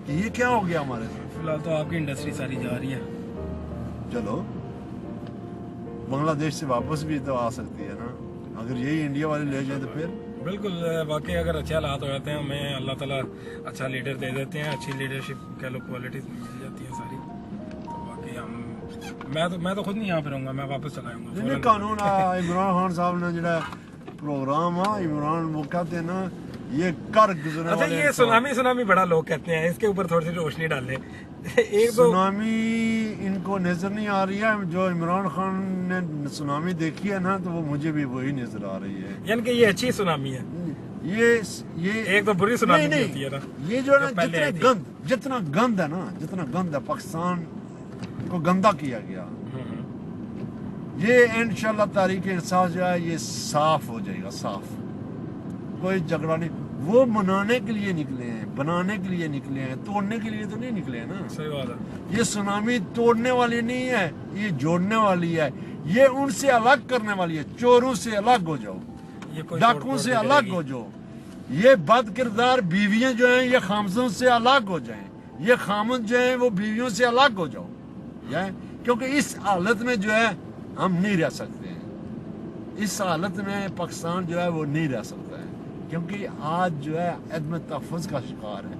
कि ये क्या हो गया हमारे साथ। फिलहाल तो आपकी इंडस्ट्री सारी जा रही है। चलो बांग्लादेश से वापस भी तो आ सकती है ना, अगर यही इंडिया वाले ले जाए तो फिर बिल्कुल वाकई अगर अच्छे हालात हो जाते हैं, हमें अल्लाह ताला अच्छा लीडर दे देते हैं, अच्छी लीडरशिप कह लो क्वालिटीज मिल जाती है सारी, तो बाकी हम मैं तो खुद नहीं यहाँ पे रहूंगा, मैं वापस चला जाऊंगा। कानून इमरान खान साहब ने जो प्रोग्राम इमरान वो कहते हैं ना, ये कर गुजरने अच्छा, ये सुनामी बड़ा लोग कहते हैं, इसके ऊपर थोड़ी सी रोशनी डाल ले। एक सुनामी इनको नजर नहीं आ रही है, जो इमरान खान ने सुनामी देखी है ना तो वो मुझे भी वही नजर आ रही है, यानी कि ये अच्छी सुनामी है। ये एक तो बुरी सुनामी नहीं होती है ना, ये जो है ना जितना गंद है ना, जितना गंद है पाकिस्तान को गंदा किया गया, ये इंशाल्लाह तारीख इंसाफ जो है ये साफ हो जाएगा, साफ, कोई झगड़ा नहीं। वो मनाने के लिए निकले हैं, बनाने के लिए निकले हैं, तोड़ने के लिए तो नहीं निकले हैं ना। सही बात है। ये सुनामी तोड़ने वाली नहीं है, ये जोड़ने वाली है, ये उनसे अलग करने वाली है। चोरों से अलग हो जाओ, डाकुओं से अलग हो जाओ, ये बद किरदार बीवियां जो हैं ये खामदों से अलग हो जाएं, ये खामद जो हैं वो बीवियों से अलग हो जाओ। क्योंकि इस हालत में जो है हम नहीं रह सकते हैं, इस हालत में पाकिस्तान जो है वो नहीं रह सकता है, क्योंकि आज जो है अदम तहफ़्फ़ुज़ का शिकार है,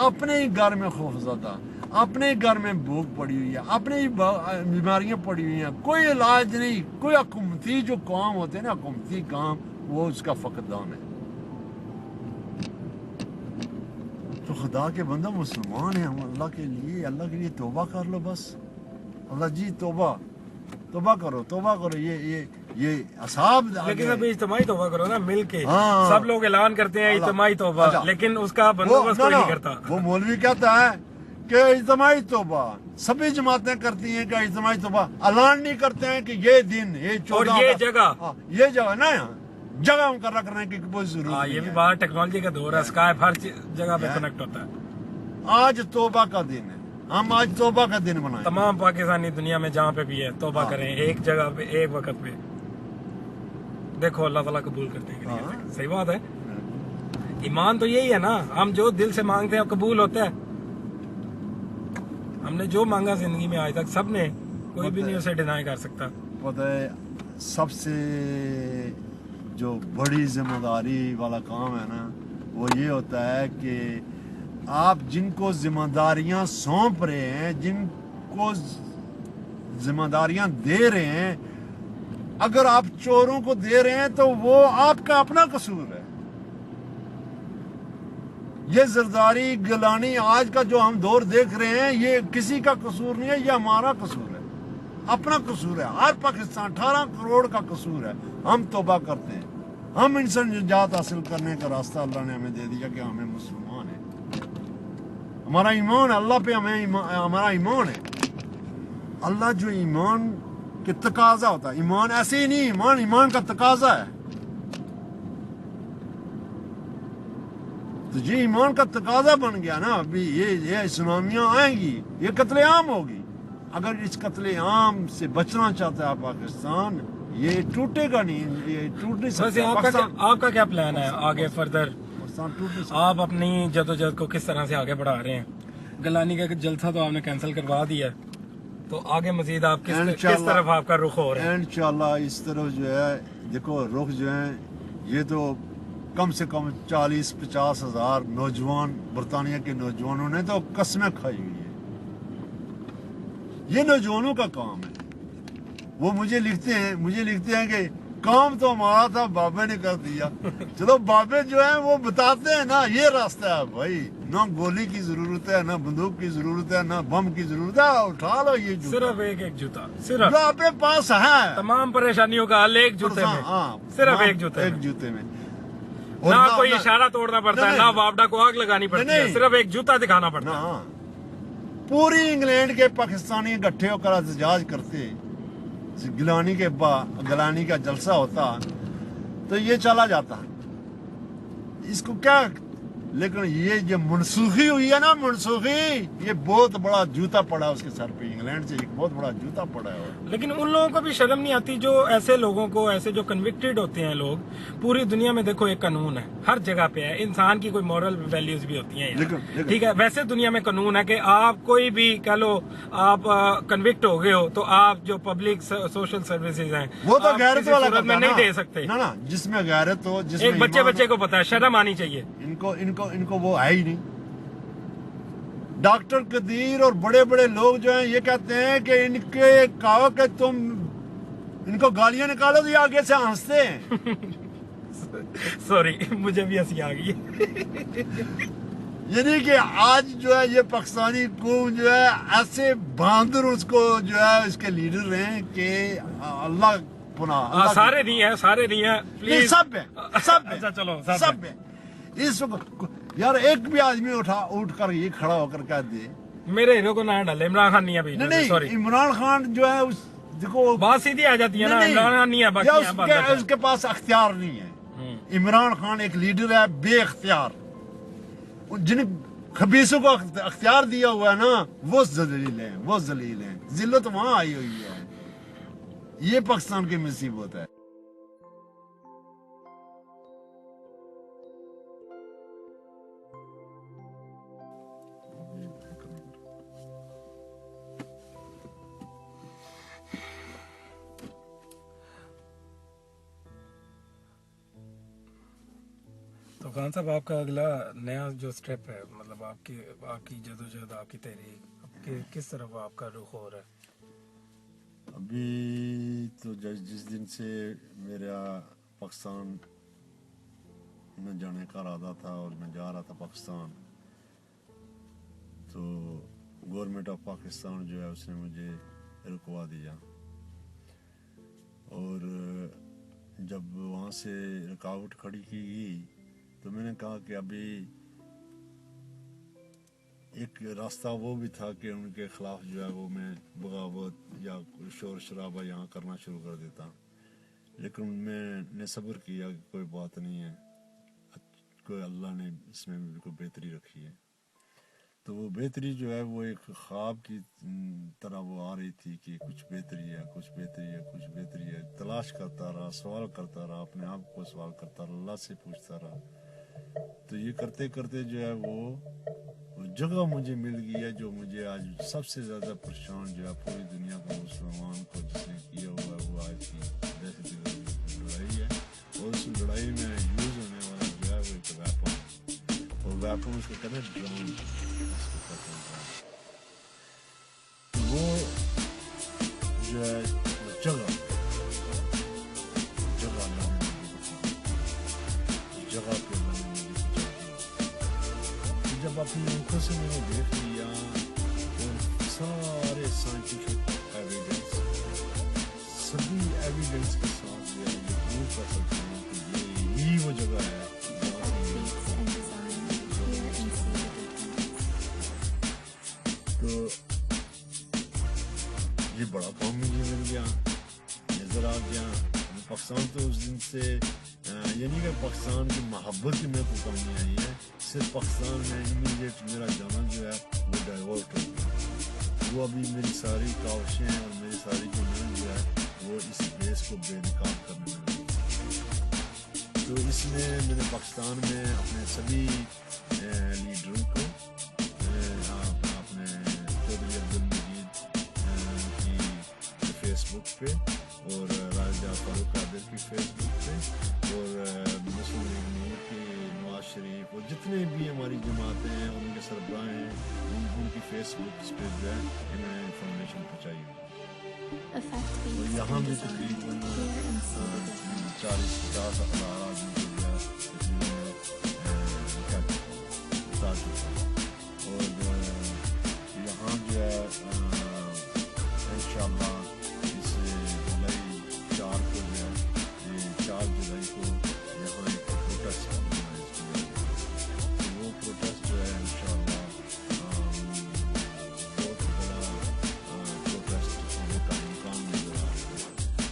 अपने ही घर में खौफज़दा, अपने ही घर में भूख पड़ी हुई है, अपने ही बीमारियां पड़ी हुई हैं, कोई इलाज नहीं, कोई हुकूमती जो काम होते हैं ना, हुकूमती काम, वो उसका फकदान है। तो खुदा के बंदा मुसलमान है हम, अल्लाह के लिए तौबा कर लो बस। अल्लाह जी तौबा करो, ये असाब। लेकिन अभी इज्तिमाई तौबा करो ना, मिल के। हाँ। सब लोग ऐलान करते हैं इज्तिमाई तौबा, अच्छा। लेकिन उसका बंदोबस्त कोई नहीं करता। वो मौलवी कहता है कि इज्तिमाई तौबा सभी जमातें करती हैं, कि इज्तिमाई तौबा ऐलान नहीं करते हैं कि ये दिन, ये 14 और ये जगह, ये जगह ना जगह मुकर्रर करने की कोई जरूरत हाँ, नहीं ये भी है। बात टेक्नोलॉजी का दौर है, स्काइप हर जगह पे कनेक्ट होता है। आज तौबा का दिन है, हम आज तौबा का दिन बनाए। तमाम पाकिस्तानी दुनिया में जहाँ पे भी है तौबा हाँ। करें, एक जगह पे एक वक्त पे। देखो अल्लाह ताला कबूल करते हैं कि नहीं हाँ। करते। सही बात है, ईमान तो यही है ना, हम जो दिल से मांगते हैं कबूल होता है। हमने जो मांगा जिंदगी में आज तक, सब ने, कोई भी नहीं उसे डिनाई कर सकता। पता है सबसे जो बड़ी जिम्मेदारी वाला काम है ना, वो ये होता है कि आप जिनको जिम्मेदारियां सौंप रहे हैं, जिनको जिम्मेदारियां दे रहे हैं, अगर आप चोरों को दे रहे हैं तो वो आपका अपना कसूर है। ये जरदारी गिलानी आज का जो हम दौर देख रहे हैं, ये किसी का कसूर नहीं है, ये हमारा कसूर है, अपना कसूर है। हर पाकिस्तान 18 करोड़ का कसूर है। हम तौबा करते हैं, हम इनसे निजात हासिल करने का रास्ता अल्लाह ने हमें दे दिया कि हमें मुसलमान है, हमारा ईमान अल्लाह पे, हमारा ईमान है। अल्लाह जो ईमान के तकाजा होता है, ईमान ऐसे ही नहीं, ईमान का तकाजा है। तो ये ईमान का तकाजा बन गया ना। अभी ये सुनामियां आएंगी, ये कत्लेआम होगी। अगर इस कत्लेआम से बचना चाहता है पाकिस्तान, ये टूटेगा नहीं, ये टूट नहीं वैसे सकता। आपका क्या प्लान है आगे फर्दर? पाकिस्तान टूट नहीं सकता। आप अपनी जदोजहद को किस तरह से आगे बढ़ा रहे हैं? गलानी का जलसा तो आपने कैंसिल करवा दिया, तो आगे मजीद आप किस तरफ आपका रुख हो रहा है? इंशाल्लाह इस तरफ जो है, देखो रुख जो है, ये तो कम से कम 40-50 हजार नौजवान, बरतानिया के नौजवानों ने तो कस्में खाई हुई है। ये नौजवानों का काम है। वो मुझे लिखते हैं कि काम तो हमारा था, बाबे ने कर दिया। चलो बाबे जो है वो बताते हैं ना, ये रास्ता है भाई, ना गोली की जरूरत है, ना बंदूक की जरूरत है, ना बम की जरूरत है, उठा लो ये जूता। सिर्फ एक जूता, सिर्फ जो आपके पास है, तमाम परेशानियों का हल एक जूते में, सिर्फ एक जूते में। ना कोई इशारा तोड़ना पड़ता है, ना वापडा को आग लगानी पड़ती है, सिर्फ एक जूता दिखाना पड़ता है। पूरी इंग्लैंड के पाकिस्तानी इकट्ठे होकर एहतजाज करते, गिलानी का जलसा होता, तो ये चला जाता। इसको क्या, लेकिन ये जो मनसूखी हुई है ना, मनसूखी, ये बहुत बड़ा जूता पड़ा उसके सर पे, इंग्लैंड से एक बहुत बड़ा जूता पड़ा है। लेकिन उन लोगों को भी शर्म नहीं आती, जो ऐसे लोगों को, ऐसे जो कन्विक्टेड होते हैं लोग। पूरी दुनिया में देखो एक कानून है, हर जगह पे है, इंसान की कोई मॉरल वैल्यूज भी होती हैं। ठीक है, वैसे दुनिया में कानून है कि आप कोई भी कह लो, आप कन्विक्ट हो गए हो, तो आप जो पब्लिक सोशल सर्विसेज हैं, वो तो गैरत वाला में नहीं दे सकते ना, जिसमें गैरत हो, जिसमें एक बच्चे को पता है, शर्म आनी चाहिए। इनको वो है ही नहीं। डॉक्टर कदीर और बड़े बड़े लोग जो हैं, ये कहते हैं कि इनके कहो कि तुम इनको गालियां निकालो तो ये आगे से हंसते हैं। सॉरी, मुझे भी हंसी आ गई। यानी कि आज जो है ये पाकिस्तानी कौम जो है, ऐसे बहादुर उसको जो है इसके लीडर हैं कि अल्लाह पुनः सारे नहीं है प्लीज, सब है। अच्छा चलो, सब है। इस वक्त यार एक भी आदमी उठ कर ये खड़ा होकर कह दे मेरे हीरो को ना डाले, इमरान खान नहीं है अभी। नहीं, सॉरी, इमरान खान जो है देखो बात सीधी आ जाती है ना, इमरान खान नहीं है, बाकी उसके पास अख्तियार नहीं है। इमरान खान एक लीडर है बेख्तियार। जिन खबीसों को अख्तियार दिया हुआ है ना, वो जलील हैं। जिल्लत वहां आई हुई है। ये पाकिस्तान की मुसीबत है। खान साहब, आपका अगला नया जो स्टेप है, मतलब आपकी जदोजहद, आपकी तहरीक, किस तरफ आपका रुख हो रहा है? अभी तो जिस दिन से मेरा पाकिस्तान में जाने का इरादा था और मैं जा रहा था पाकिस्तान, तो गवर्नमेंट ऑफ पाकिस्तान जो है उसने मुझे रुकवा दिया। और जब वहाँ से रुकावट खड़ी की गई तो मैंने कहा कि अभी एक रास्ता वो भी था कि उनके खिलाफ जो है वो मैं बगावत या शोर शराबा यहाँ करना शुरू कर देता, लेकिन मैंने सब्र किया कि कोई बात नहीं है, कोई अल्लाह ने इसमें बिल्कुल बेहतरी रखी है। तो वो बेहतरी जो है वो एक ख्वाब की तरह वो आ रही थी कि कुछ बेहतरी है, कुछ बेहतरी है, कुछ बेहतरी है। तलाश करता रहा, सवाल करता रहा, अपने आप को सवाल करता रहा, अल्लाह से पूछता रहा। तो ये करते करते जो है वो जगह मुझे मिल गई है जो मुझे आज सबसे ज़्यादा परेशान जो है पूरी दुनिया का मुसलमान को जिसने किया हुआ है वो आज की दहशतगर्दी लड़ाई है। और उस लड़ाई में यूज़ होने वाला जो है वो एक वेपन, और वेपन उसको कहते हैं ड्रोन, वो जो है जगह पे जब अपनी आंखों से मैंने देख लिया और सारे साइंटिफिक एविडेंस, सभी एविडेंस के साथ ये प्रूव कर सकते हैं कि यही वो जगह है तो ये बड़ा काम मुझे मिल गया, नजर आ गया। पाकिस्तान तो उस दिन से यानी कि पाकिस्तान की मोहब्बत की मेरे को कमी आई है, सिर्फ पाकिस्तान में इमीडिएट मेरा जाना जो है वो डाइवर्ट हो गया। वो अभी मेरी सारी काविशें और मेरी सारी जो मेहनत जो है वो इस बेस को बेनकाब करने में लगी। तो इसमें मैंने पाकिस्तान में अपने सभी लीडरों को अपने चौधरी अब्दुल मजीद की फेसबुक पे और राजा फारूक कादिर की फेसबुक पे और मुस्लिम लीग नून की नवाज शरीफ और जितने भी हमारी जमातें हैं उनके सरबराह हैं उनकी फेसबुक पे जो है इन्होंने इंफॉर्मेशन पहुँचाई। और यहाँ भी तकरीबन 40-50 अखबार आदमी जो है बता चुका। और यहाँ जो है इंशाअल्लाह इस जुलाई 4 को जो है ये 4 जुलाई को यहाँ एक प्रोटेस्ट करना है। तो वो प्रोटेस्ट जो है इंशाअल्लाह बहुत बड़ा प्रोटेस्ट होने का इम्कान नजर आ रहा है।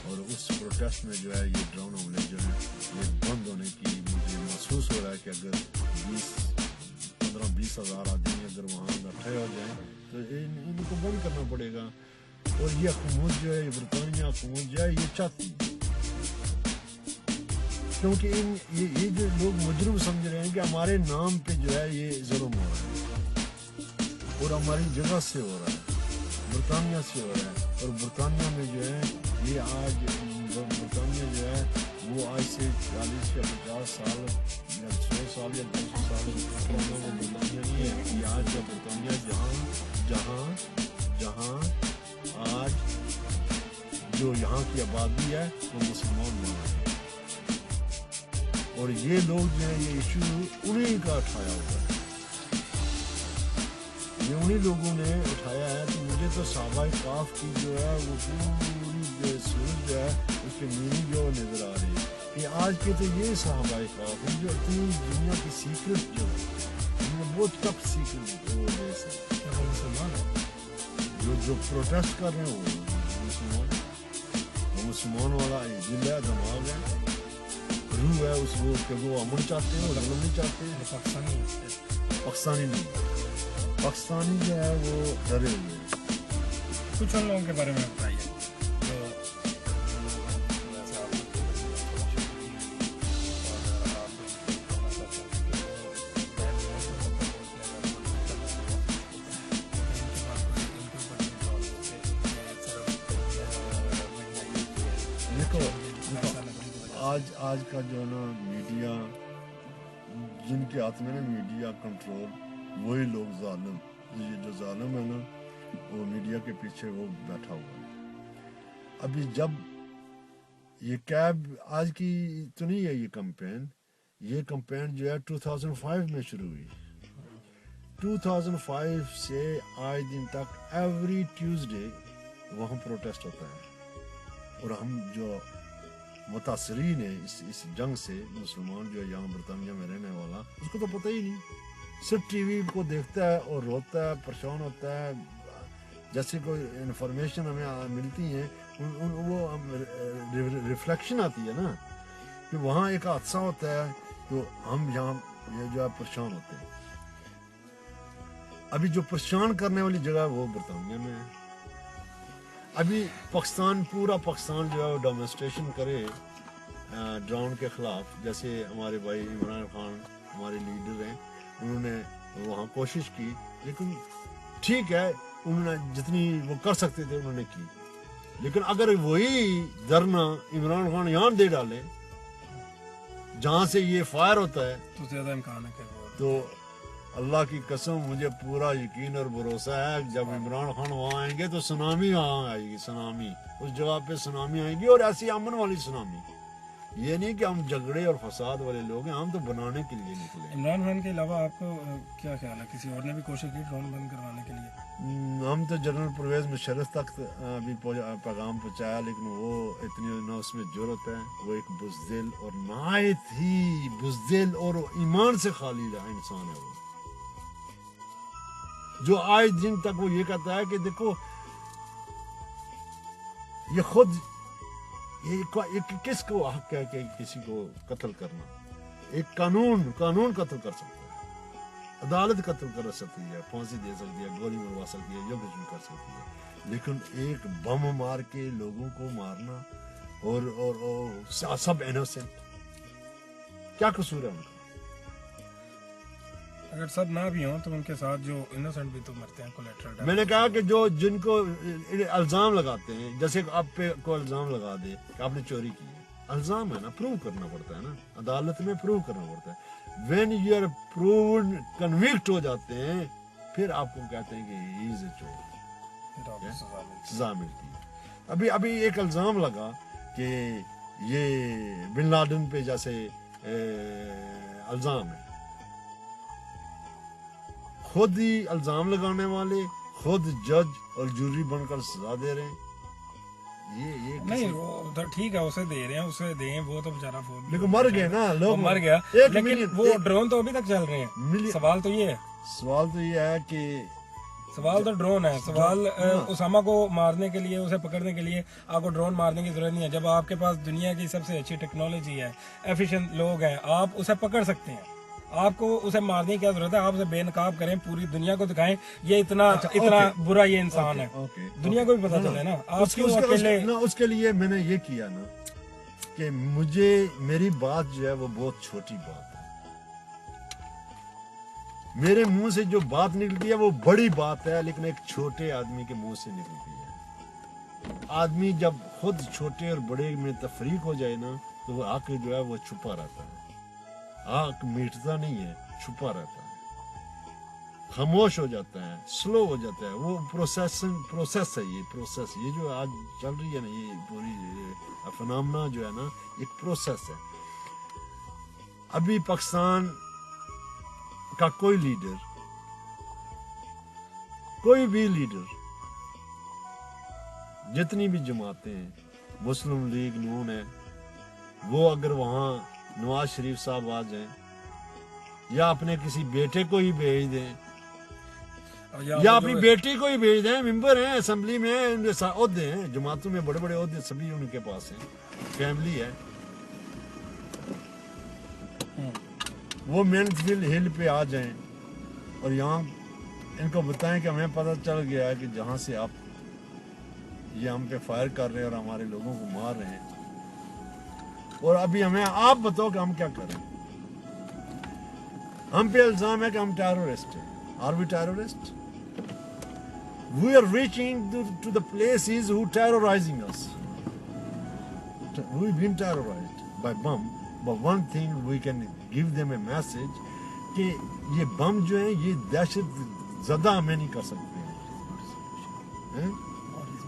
और उस प्रोटेस्ट में जो है ये ड्रोन हमले जो है ये बंद होने की मुझे महसूस हो रहा है कि अगर 15-20 हज़ार आदमी अगर वहाँ इकट्ठे हो जाएं तो इनको बंद करना पड़ेगा। और ये हुकूमत जो है बरतानिया हुकूमत जो है ये चाहती है, क्योंकि ये जो लोग मुजरिम समझ रहे हैं कि हमारे नाम पे जो है ये जुल्म हो रहा है और हमारी जगह से हो रहा है, बरतानिया से हो रहा है। और बरतानिया में जो है ये आज बरतानिया जो है वो आज से 40 या 50 साल या 100 साल या 200 साल पुराना वो बरतानिया नहीं है। ये आज का बरतानिया जहाँ आज जो यहाँ की आबादी है वो मुसलमान बना है। और ये लोग जो है ये इशू उन्हीं का उठाया हुआ है, ये उन्हीं लोगों ने उठाया है। तो मुझे तो सहाबा काफ की जो है वो पूरी सूरत जो है उसकी मीनिंग जो नजर आ रही है कि आज के तो ये सहाबा काफ है जो इतनी दुनिया की सीक्रेट जो है बहुत टफ सीक्रेट वो मुसलमान है जो प्रोटेस्ट कर रहे हैं वो मुसलमान वाला दिल है, दिमाग है, रूह है उस वो के वो अमन चाहते हैं और अमन नहीं चाहते हैं। पाकिस्तानी नहीं, पाकिस्तानी जो है वो डरे हुए हैं। कुछ उन लोगों के बारे में बताइए जो आज का जो ना मीडिया جن کے ہاتھ میں نا میڈیا کنٹرول، وہی لوگ ظالم، یہ جو ظالم ہے نا وہ میڈیا کے پیچھے وہ بیٹھا ہوا ہے۔ ابھی جب یہ کیب آج کی تو نہیں ہے یہ کمپین جو ہے 2005 میں شروع ہوئی۔ 2005 سے آج دن تک ایوری ٹیوزڈے وہاں پروٹیسٹ ہوتا ہے، اور ہم جو متاثرین ہیں اس جنگ سے، مسلمان جو ہے یہاں برطانیہ میں رہنے والا، اس کو تو پتہ ہی نہیں، صرف ٹی وی کو دیکھتا ہے اور روتا ہے، پریشان ہوتا ہے۔ جیسے کوئی انفارمیشن ہمیں ملتی ہیں وہ ریفلیکشن آتی ہے نا کہ وہاں ایک حادثہ ہوتا ہے تو ہم یہاں یہ جو ہے پریشان ہوتے ہیں۔ ابھی جو پریشان کرنے والی جگہ وہ برطانیہ میں ہے۔ ابھی پاکستان، پورا پاکستان جو ہے وہ ڈیمونسٹریشن کرے ڈرون کے خلاف، جیسے ہمارے بھائی عمران خان ہمارے لیڈر ہیں، انہوں نے وہاں کوشش کی، لیکن ٹھیک ہے انہوں نے جتنی وہ کر سکتے تھے انہوں نے کی، لیکن اگر وہی دھرنا عمران خان یہاں دے ڈالے جہاں سے یہ فائر ہوتا ہے تو زیادہ امکان ہے کہ تو اللہ کی قسم مجھے پورا یقین اور بھروسہ ہے جب عمران خان وہاں آئیں گے تو سونامی وہاں آئے گی، سونامی اس جگہ پہ سونامی آئے گی، اور ایسی امن والی سونامی۔ یہ نہیں کہ ہم جھگڑے اور فساد والے لوگ ہیں، ہم تو بنانے کے لیے نکلے۔ عمران خان کے علاوہ آپ کو کیا خیال ہے، کسی اور نے بھی کوشش کی ڈرون بند کروانے کے لیے؟ ہم تو جنرل پرویز مشرف تک بھی پیغام پہنچایا، لیکن وہ اتنی نہ اس میں جرأت ہے، وہ ایک بزدل اور نہایت ہی بزدل اور ایمان سے خالی انسان ہے، وہ جو آج دن تک وہ یہ کہتا ہے کہ دیکھو یہ خود یہ کس کو حق ہے کہ کسی کو قتل کرنا؟ ایک قانون قتل کر سکتا ہے، عدالت قتل کر سکتی ہے، پھانسی دے سکتی ہے، گولی مروا سکتی ہے، جو کچھ بھی کر سکتی ہے، لیکن ایک بم مار کے لوگوں کو مارنا اور سب انوسنٹ، کیا قصور ہے ان کا؟ اگر سب نہ بھی ہوں تو ان کے ساتھ جو انوسنٹ بھی تو مرتے ہیں کولیٹرل ڈیمیج۔ میں نے کہا کہ جن کو الزام لگاتے ہیں، جیسے آپ پہ کوئی الزام لگا دے کہ آپ نے چوری کی ہے، الزام ہے نا، پروو کرنا پڑتا ہے نا، عدالت میں پروو کرنا پڑتا ہے۔ When you are proven convict ہو جاتے ہیں پھر آپ کو کہتے ہیں کہ ہی از اے چور، سزا ملتی ہے۔ ابھی ایک الزام لگا کہ یہ بن لادن پہ جیسے الزام ہے، خود ہی الزام لگانے والے خود جج اور جوری بن کر سزا دے رہے ہیں۔ یہ نہیں وہ ٹھیک ہے، اسے دے رہے ہیں، اسے دیں، وہ تو بیچارہ فوت، لیکن مر گئے نا لوگ، مر گیا، لیکن وہ ڈرون تو ابھی تک چل رہے ہیں۔ سوال تو یہ ہے کہ سوال تو ڈرون ہے، سوال اسامہ کو مارنے کے لیے، اسے پکڑنے کے لیے آپ کو ڈرون مارنے کی ضرورت نہیں ہے۔ جب آپ کے پاس دنیا کی سب سے اچھی ٹیکنالوجی ہے، ایفیشینٹ لوگ ہیں، آپ اسے پکڑ سکتے ہیں، آپ کو اسے مارنے کی کیا ضرورت ہے؟ آپ اسے بے نقاب کریں، پوری دنیا کو دکھائیں یہ اتنا برا یہ انسان ہے، دنیا کو بھی پتا چلے نا۔ آپ کیوں اکیلے؟ اس کے لیے میں نے یہ کیا نا کہ میری بات جو ہے وہ بہت چھوٹی بات ہے، میرے منہ سے جو بات نکلتی ہے وہ بڑی بات ہے، لیکن ایک چھوٹے آدمی کے منہ سے نکلتی ہے۔ آدمی جب خود چھوٹے اور بڑے میں تفریق ہو جائے نا تو وہ حق جو ہے وہ چھپا رہتا ہے، حق میٹتا نہیں ہے، چھپا رہتا ہے، خاموش ہو جاتا ہے، سلو ہو جاتا ہے۔ وہ پروسیس ہے، یہ جو آج چل رہی ہے نا، یہ پوری فنامنا جو ہے نا، ایک پروسیس ہے۔ ابھی پاکستان کا کوئی بھی لیڈر، جتنی بھی جماعتیں ہیں، مسلم لیگ نون ہے، وہ اگر وہاں نواز شریف صاحب آ جائیں یا اپنے کسی بیٹے کو ہی بھیج دیں یا اپنی بیٹی کو ہی بھیج دیں، ممبر ہیں اسمبلی میں، ان کے عہدے ہیں، جماعتوں میں بڑے بڑے عہدے سبھی ان کے پاس ہیں، فیملی ہے، وہ مینسفیلڈ ہل پہ آ جائیں اور یہاں ان کو بتائیں کہ ہمیں پتہ چل گیا ہے کہ جہاں سے آپ یہ ہم پہ فائر کر رہے ہیں اور ہمارے لوگوں کو مار رہے ہیں، اور ابھی ہمیں آپ بتاؤ کہ ہم کیا کریں۔ ہم پہ الزام ہے کہ ہم ٹیرورسٹ ہیں۔ Are we terrorists? We are reaching to the places who terrorizing us. We've been terrorized by bomb, but one thing we can give them a message کہ یہ بم جو ہیں یہ دہشت زدہ ہمیں نہیں کر سکتے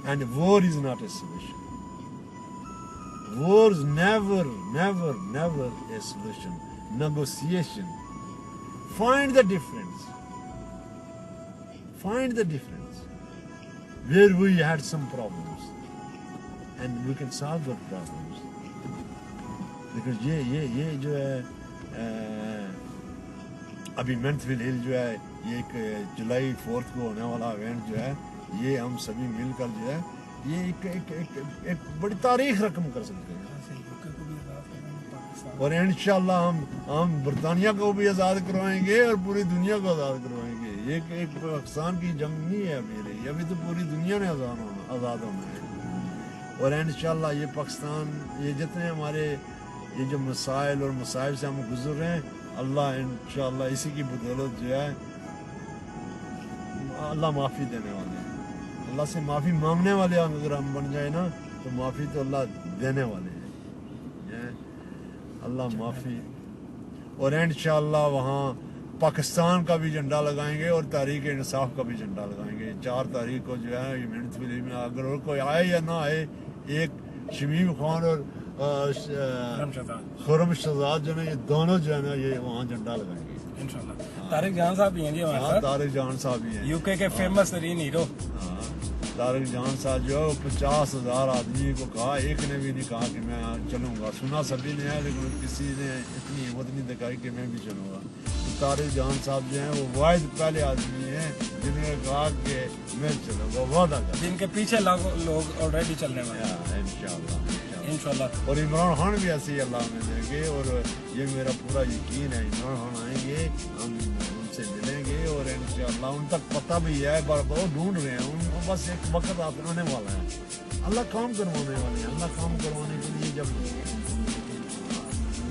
and war is not a solution. Wars never a solution. Negotiation. Find the difference. Where we had some problems, and we can solve those problems. Because یہ جو ہے ابھی منتھ ہل جو ہے یہ ایک جولائی 4 کو ہونے والا ایونٹ جو ہے یہ ہم سبھی مل کر جو ہے یہ ایک بڑی تاریخ رقم کر سکتے ہیں. اور انشاءاللہ ہم برطانیہ کو بھی آزاد کروائیں گے اور پوری دنیا کو آزاد کروائیں گے. یہ ایک پاکستان کی جنگ نہیں ہے ابھی تو پوری دنیا نے آزاد ہونا ہے. اور انشاءاللہ یہ پاکستان یہ جتنے ہمارے یہ جو مسائل اور مصائب سے ہم گزر رہے ہیں اللہ انشاءاللہ اسی کی بدولت جو ہے اللہ معافی دینے والے ہیں. اللہ سے معافی مانگنے والے اگر ہم بن جائے نا تو معافی تو اللہ دینے والے ہیں. اللہ معافی. اور انشاءاللہ وہاں پاکستان کا بھی جھنڈا لگائیں گے اور تحریک انصاف کا بھی جھنڈا لگائیں گے. 4 تاریخ کو جو ہے یہ منٹ ویلی میں اگر اور کوئی آئے یا نہ آئے ایک شمیم خان اور خرم شہزاد جو ہے یہ دونوں جو ہے نا یہ وہاں جھنڈا لگائیں گے انشاءاللہ. طارق جان صاحب بھی ہیں جی ہمارے ساتھ. طارق جان صاحب بھی ہیں UK کے فیمس ترین ہیرو. طارق جان صاحب جو 50,000 آدمی کو کہا ایک نے بھی نہیں کہا کہ میں چلوں گا. سنا سبھی نے ہے لیکن کسی نے اتنی ہمت نہیں دکھائی کہ میں بھی چلوں گا. طارق جان صاحب جو ہیں وہ واحد پہلے آدمی ہیں جنہوں نے کہا کہ میں چلوں گا وعدہ کر جن کے پیچھے لوگ آلریڈی چلنے والے ہیں انشاءاللہ. اور عمران خان بھی ایسے ہی اللہ میں دیں گے اور یہ میرا پورا یقین ہے عمران خان آئیں گے ہم ان سے ملیں گے اور انشاءاللہ ان تک پتہ بھی ہے بہت ڈھونڈ رہے ہیں ان کو بس ایک وقت آنے والا ہے. اللہ کام کروانے والے ہیں. اللہ کام کروانے کے لیے جب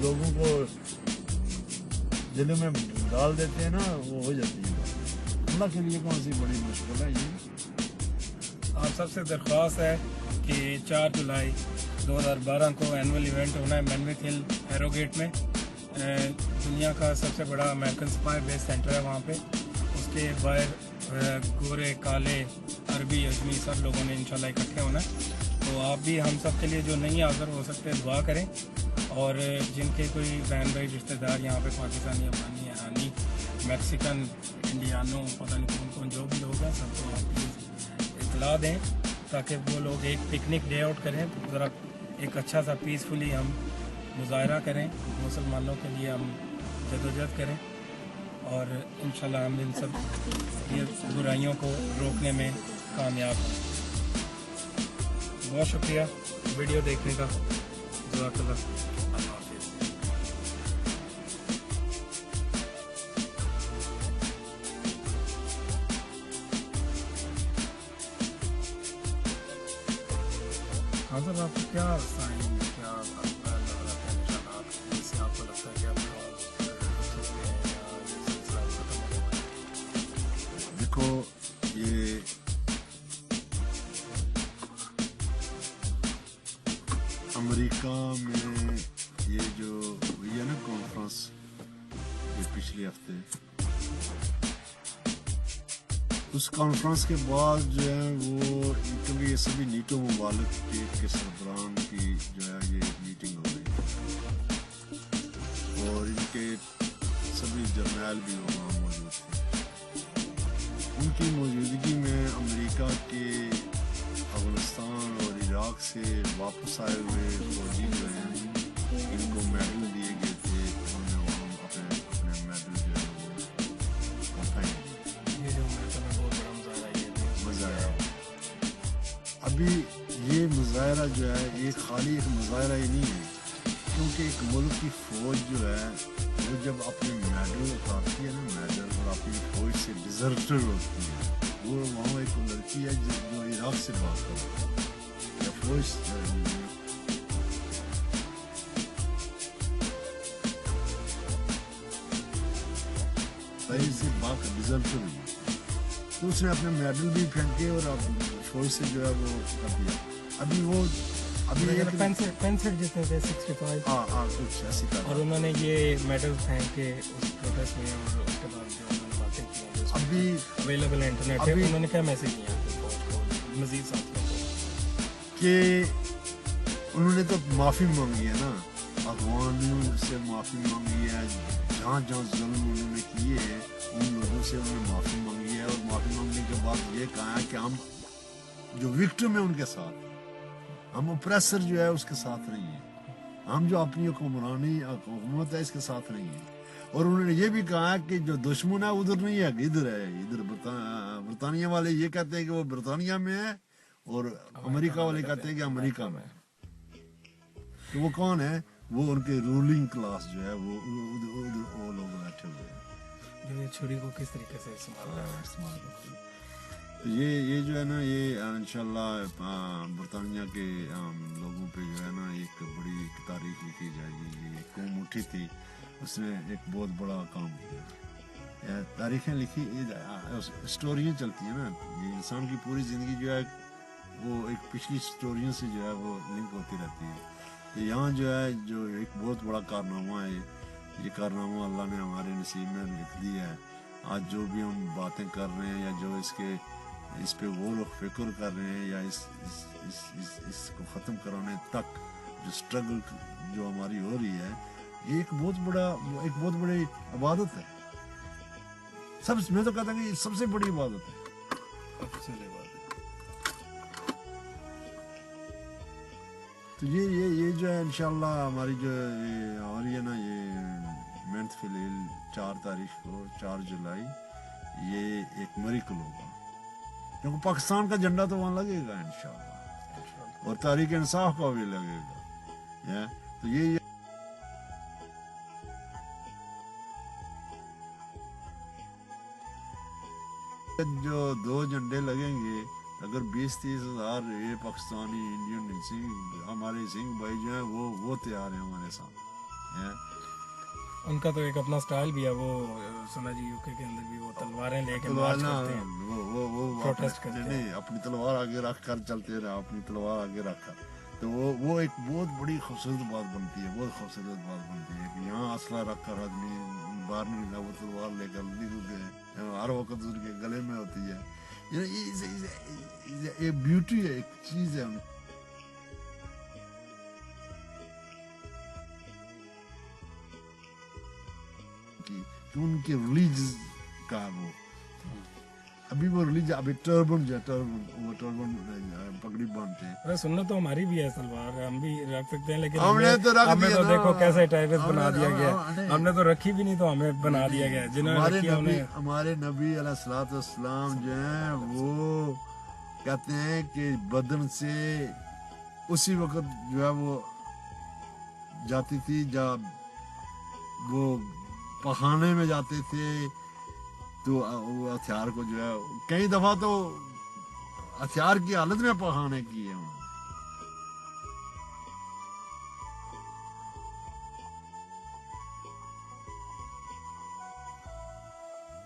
لوگوں کو دلوں میں ڈال دیتے ہیں نا وہ ہو جاتی ہے. اللہ کے لیے کون سی بڑی مشکل ہے یہ. آپ سب سے درخواست ہے کہ 4 جولائی 2012 کو اینول ایونٹ ہونا ہے مینوتھ ہل ایروگیٹ میں. دنیا کا سب سے بڑا امریکن سپائی بیس سینٹر ہے وہاں پہ. اس کے باہر گورے کالے عربی اجمی سب لوگوں نے انشاءاللہ اکٹھے ہونا ہے. تو آپ بھی ہم سب کے لیے جو نہیں حاضر ہو سکتے دعا کریں. اور جن کے کوئی بہن بھائی رشتہ دار یہاں پہ پاکستانی افغانی ایرانی میکسیکن انڈیانوں پتہ نہیں کون کون جو بھی لوگ ہیں سب کو آپ اطلاع دیں تاکہ وہ لوگ ایک پکنک ڈے آؤٹ کریں. ذرا ایک اچھا سا پیسفلی ہم مظاہرہ کریں مسلمانوں کے لیے ہم جدوجہد کریں اور انشاءاللہ ہم ان سب یہ برائیوں کو روکنے میں کامیاب ہوں. بہت شکریہ ویڈیو دیکھنے کا. جزاک اللہ. ہاں سر آپ کو کیا سائن کیا لگ رہا ہے نشانات جس سے آپ کو لگتا ہے کہ آپ دیکھو یہ امریکہ میں یہ جو ہوئی ہے نا کانفرنس یہ پچھلے ہفتے اس کانفرنس کے بعد جو ہے وہ کیونکہ یہ سبھی نیٹو ممالک کے سربراہان کی جو ہے یہ میٹنگ ہو رہی ہے اور ان کے سبھی جرنیل بھی وہاں موجود تھے. ان کی موجودگی میں امریکہ کے افغانستان اور عراق سے واپس آئے ہوئے فوجی جو ہیں ان کو میڈل دیے گئے تھے. انہوں نے وہاں اپنے میڈل جو ہے وہ اٹھائے. ابھی یہ مظاہرہ جو ہے یہ خالی ایک مظاہرہ ہی نہیں ہے کیونکہ ایک ملک کی فوج جو ہے وہ جب اپنے میڈل اٹھاتی ہے نا میڈل اور اپنی فوج سے ڈیزرٹر ہوتی ہے وہ وہاں ایک لڑکی ہے جو عراق سے بات کرتی ہے یا فوج سے بات ڈیزرٹر ہوئی تو اس نے اپنے میڈل بھی پھینکے اور فوج سے جو ہے وہ کر دیا. 65 जितने थे 65 हाँ कुछ ऐसी और तरह। उन्होंने ये मेडल फेंक के उस प्रोटेस्ट में और उसके बाद जो उन्होंने बातें की हैं, जो अभी अवेलेबल इंटरनेट है, अभी- उन्होंने क्या मैसेज दिया आपको फौज को मजीद साथियों को? कि उन्होंने तो माफ़ी मांगी है ना, अफगानों से माफ़ी मांगी है, जहाँ जहाँ जुल्म उन्होंने किए हैं उन लोगों से उन्होंने माफ़ी मांगी है, और माफ़ी मांगने के बाद ये कहा है कि हम जो विक्टिम है उनके साथ, हम ऑप्रेसर जो है उसके साथ नहीं है, हम जो अपनी हुक्मरानी हुकूमत है इसके साथ नहीं है। और उन्होंने ये भी कहा है कि जो दुश्मन है उधर नहीं है, इधर है, इधर बरतानिया वाले ये कहते हैं कि वो बरतानिया में है, और अमेरिका वाले कहते हैं कि अमेरिका में है। तो वो कौन है? वो उनके रूलिंग क्लास जो है वो लोग बैठे हुए हैं, जो ये छुरी को किस तरीके से इस्तेमाल कर रहे हैं। इस्तेमाल करते हैं। तो ये जो है ना, ये इंशाल्लाह बरतानिया के लोगों पे जो है ना एक बड़ी तारीख लिखी जाएगी। ये कौम उठी थी, उसने एक बहुत बड़ा काम किया। तारीखें लिखी, स्टोरियाँ चलती हैं ना, ये इंसान की पूरी ज़िंदगी जो है वो एक पिछली स्टोरियों से जो है वो लिंक होती रहती है। तो यहाँ जो है जो एक बहुत बड़ा कारनामा है, ये कारनामा अल्लाह ने हमारे नसीब में लिख दिया है। आज जो भी हम बातें कर रहे हैं या जो इस पे गौर व फिक्र कर रहे हैं या इसको ख़त्म कराने तक जो स्ट्रगल जो हमारी हो रही है, ये एक बहुत बड़ी इबादत है। मैं तो कहता हूँ कि ये सबसे बड़ी इबादत है। तो ये जो है इंशाल्लाह हमारी जो ये आ रही है ना, ये मेंथ फिलील 4 तारीख को 4 जुलाई, ये एक मेरिकल होगा, क्योंकि पाकिस्तान का झंडा तो वहाँ लगेगा इंशाल्लाह, और तारीख इंसाफ का भी लगेगा। तो ये जो 2 झंडे लगेंगे, अगर 20-30 हजार ये पाकिस्तानी इंडियन हमारे सिंह भाई जो है वो तैयार है हमारे साथ। उनका तो एक अपना स्टाइल भी है, वो सुना जी यूके के अंदर भी वो तलवारें लेके तलवार मार्च ना करते हैं, वो प्रोटेस्ट करते हैं। नहीं, अपनी तलवार आगे रख कर चलते रहे, अपनी तलवार आगे रख कर। तो वो एक बहुत बड़ी खूबसूरत बात बनती है, बहुत खूबसूरत बात बनती है कि यहाँ असला रख कर आदमी बाहर नहीं निकला, वो तलवार लेकर निकलते हैं, हर वक्त उनके गले में होती है। ये ब्यूटी है, एक चीज है कि उनके रिलीजियस का वो अभी वो रिलीजियस, अभी टर्बन पगड़ी बांधते हैं। अरे सुनना तो हमारी भी है तलवार, हम भी रख सकते हैं, लेकिन हमने तो रख हमें दिया तो ना। देखो कैसे टेररिस्ट बना दिया गया है। नहीं। हमने तो रखी भी नहीं, तो हमें बना दिया गया है। जिन्होंने रखी है उन्हें हमारे नबी अलैहिस्सलाम जो है वो कहते हैं कि बदन से उसी वक्त जो है वो जाती थी जब वो पखाने में जाते थे, तो वो हथियार को जो है कई दफा तो हथियार की हालत में पखाने किए हैं।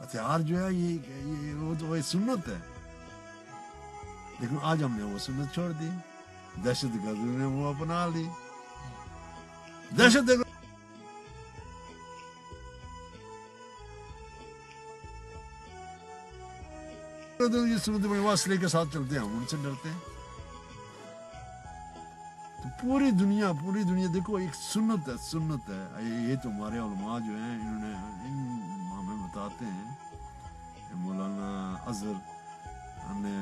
हथियार जो है ये वो तो वही सुन्नत है, लेकिन आज हमने वो सुन्नत छोड़ दी, दहशतगर्द ने वो अपना ली। दहशत ये सुन्नत में वासले के साथ चलते हैं, हम उनसे डरते हैं। तो पूरी दुनिया देखो एक सुन्नत है। ये तो हमारे उलमा जो हैं इन्होंने हमें बताते हैं, मौलाना अजहर ने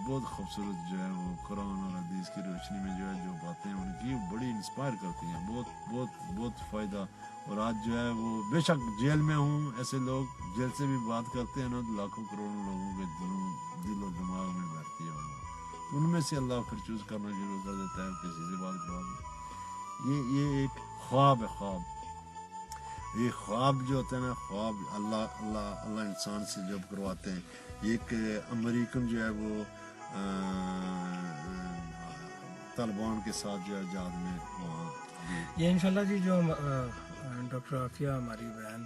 बहुत खूबसूरत जो है वो कुरान और हदीस की रोशनी में जो है जो बातें उनकी बड़ी इंस्पायर करती हैं, बहुत फ़ायदा। और आज जो है वो बेशक जेल में हूँ, ऐसे लोग जेल से भी बात करते हैं ना, तो लाखों करोड़ों लोगों के दिल और दिमाग में बैठती है। उनमें से अल्लाह फिर चूज करना शुरू कर देता है, किसी से बात करवा दे। ये एक ख्वाब है, ख्वाब। ये ख्वाब जो होता है ना, ख्वाब अल्लाह इंसान से जब करवाते हैं। एक अमेरिकन जो है वो तालिबान के साथ जो है जहाज में वहाँ ये इंशाल्लाह जी जो डॉक्टर आफिया हमारी बहन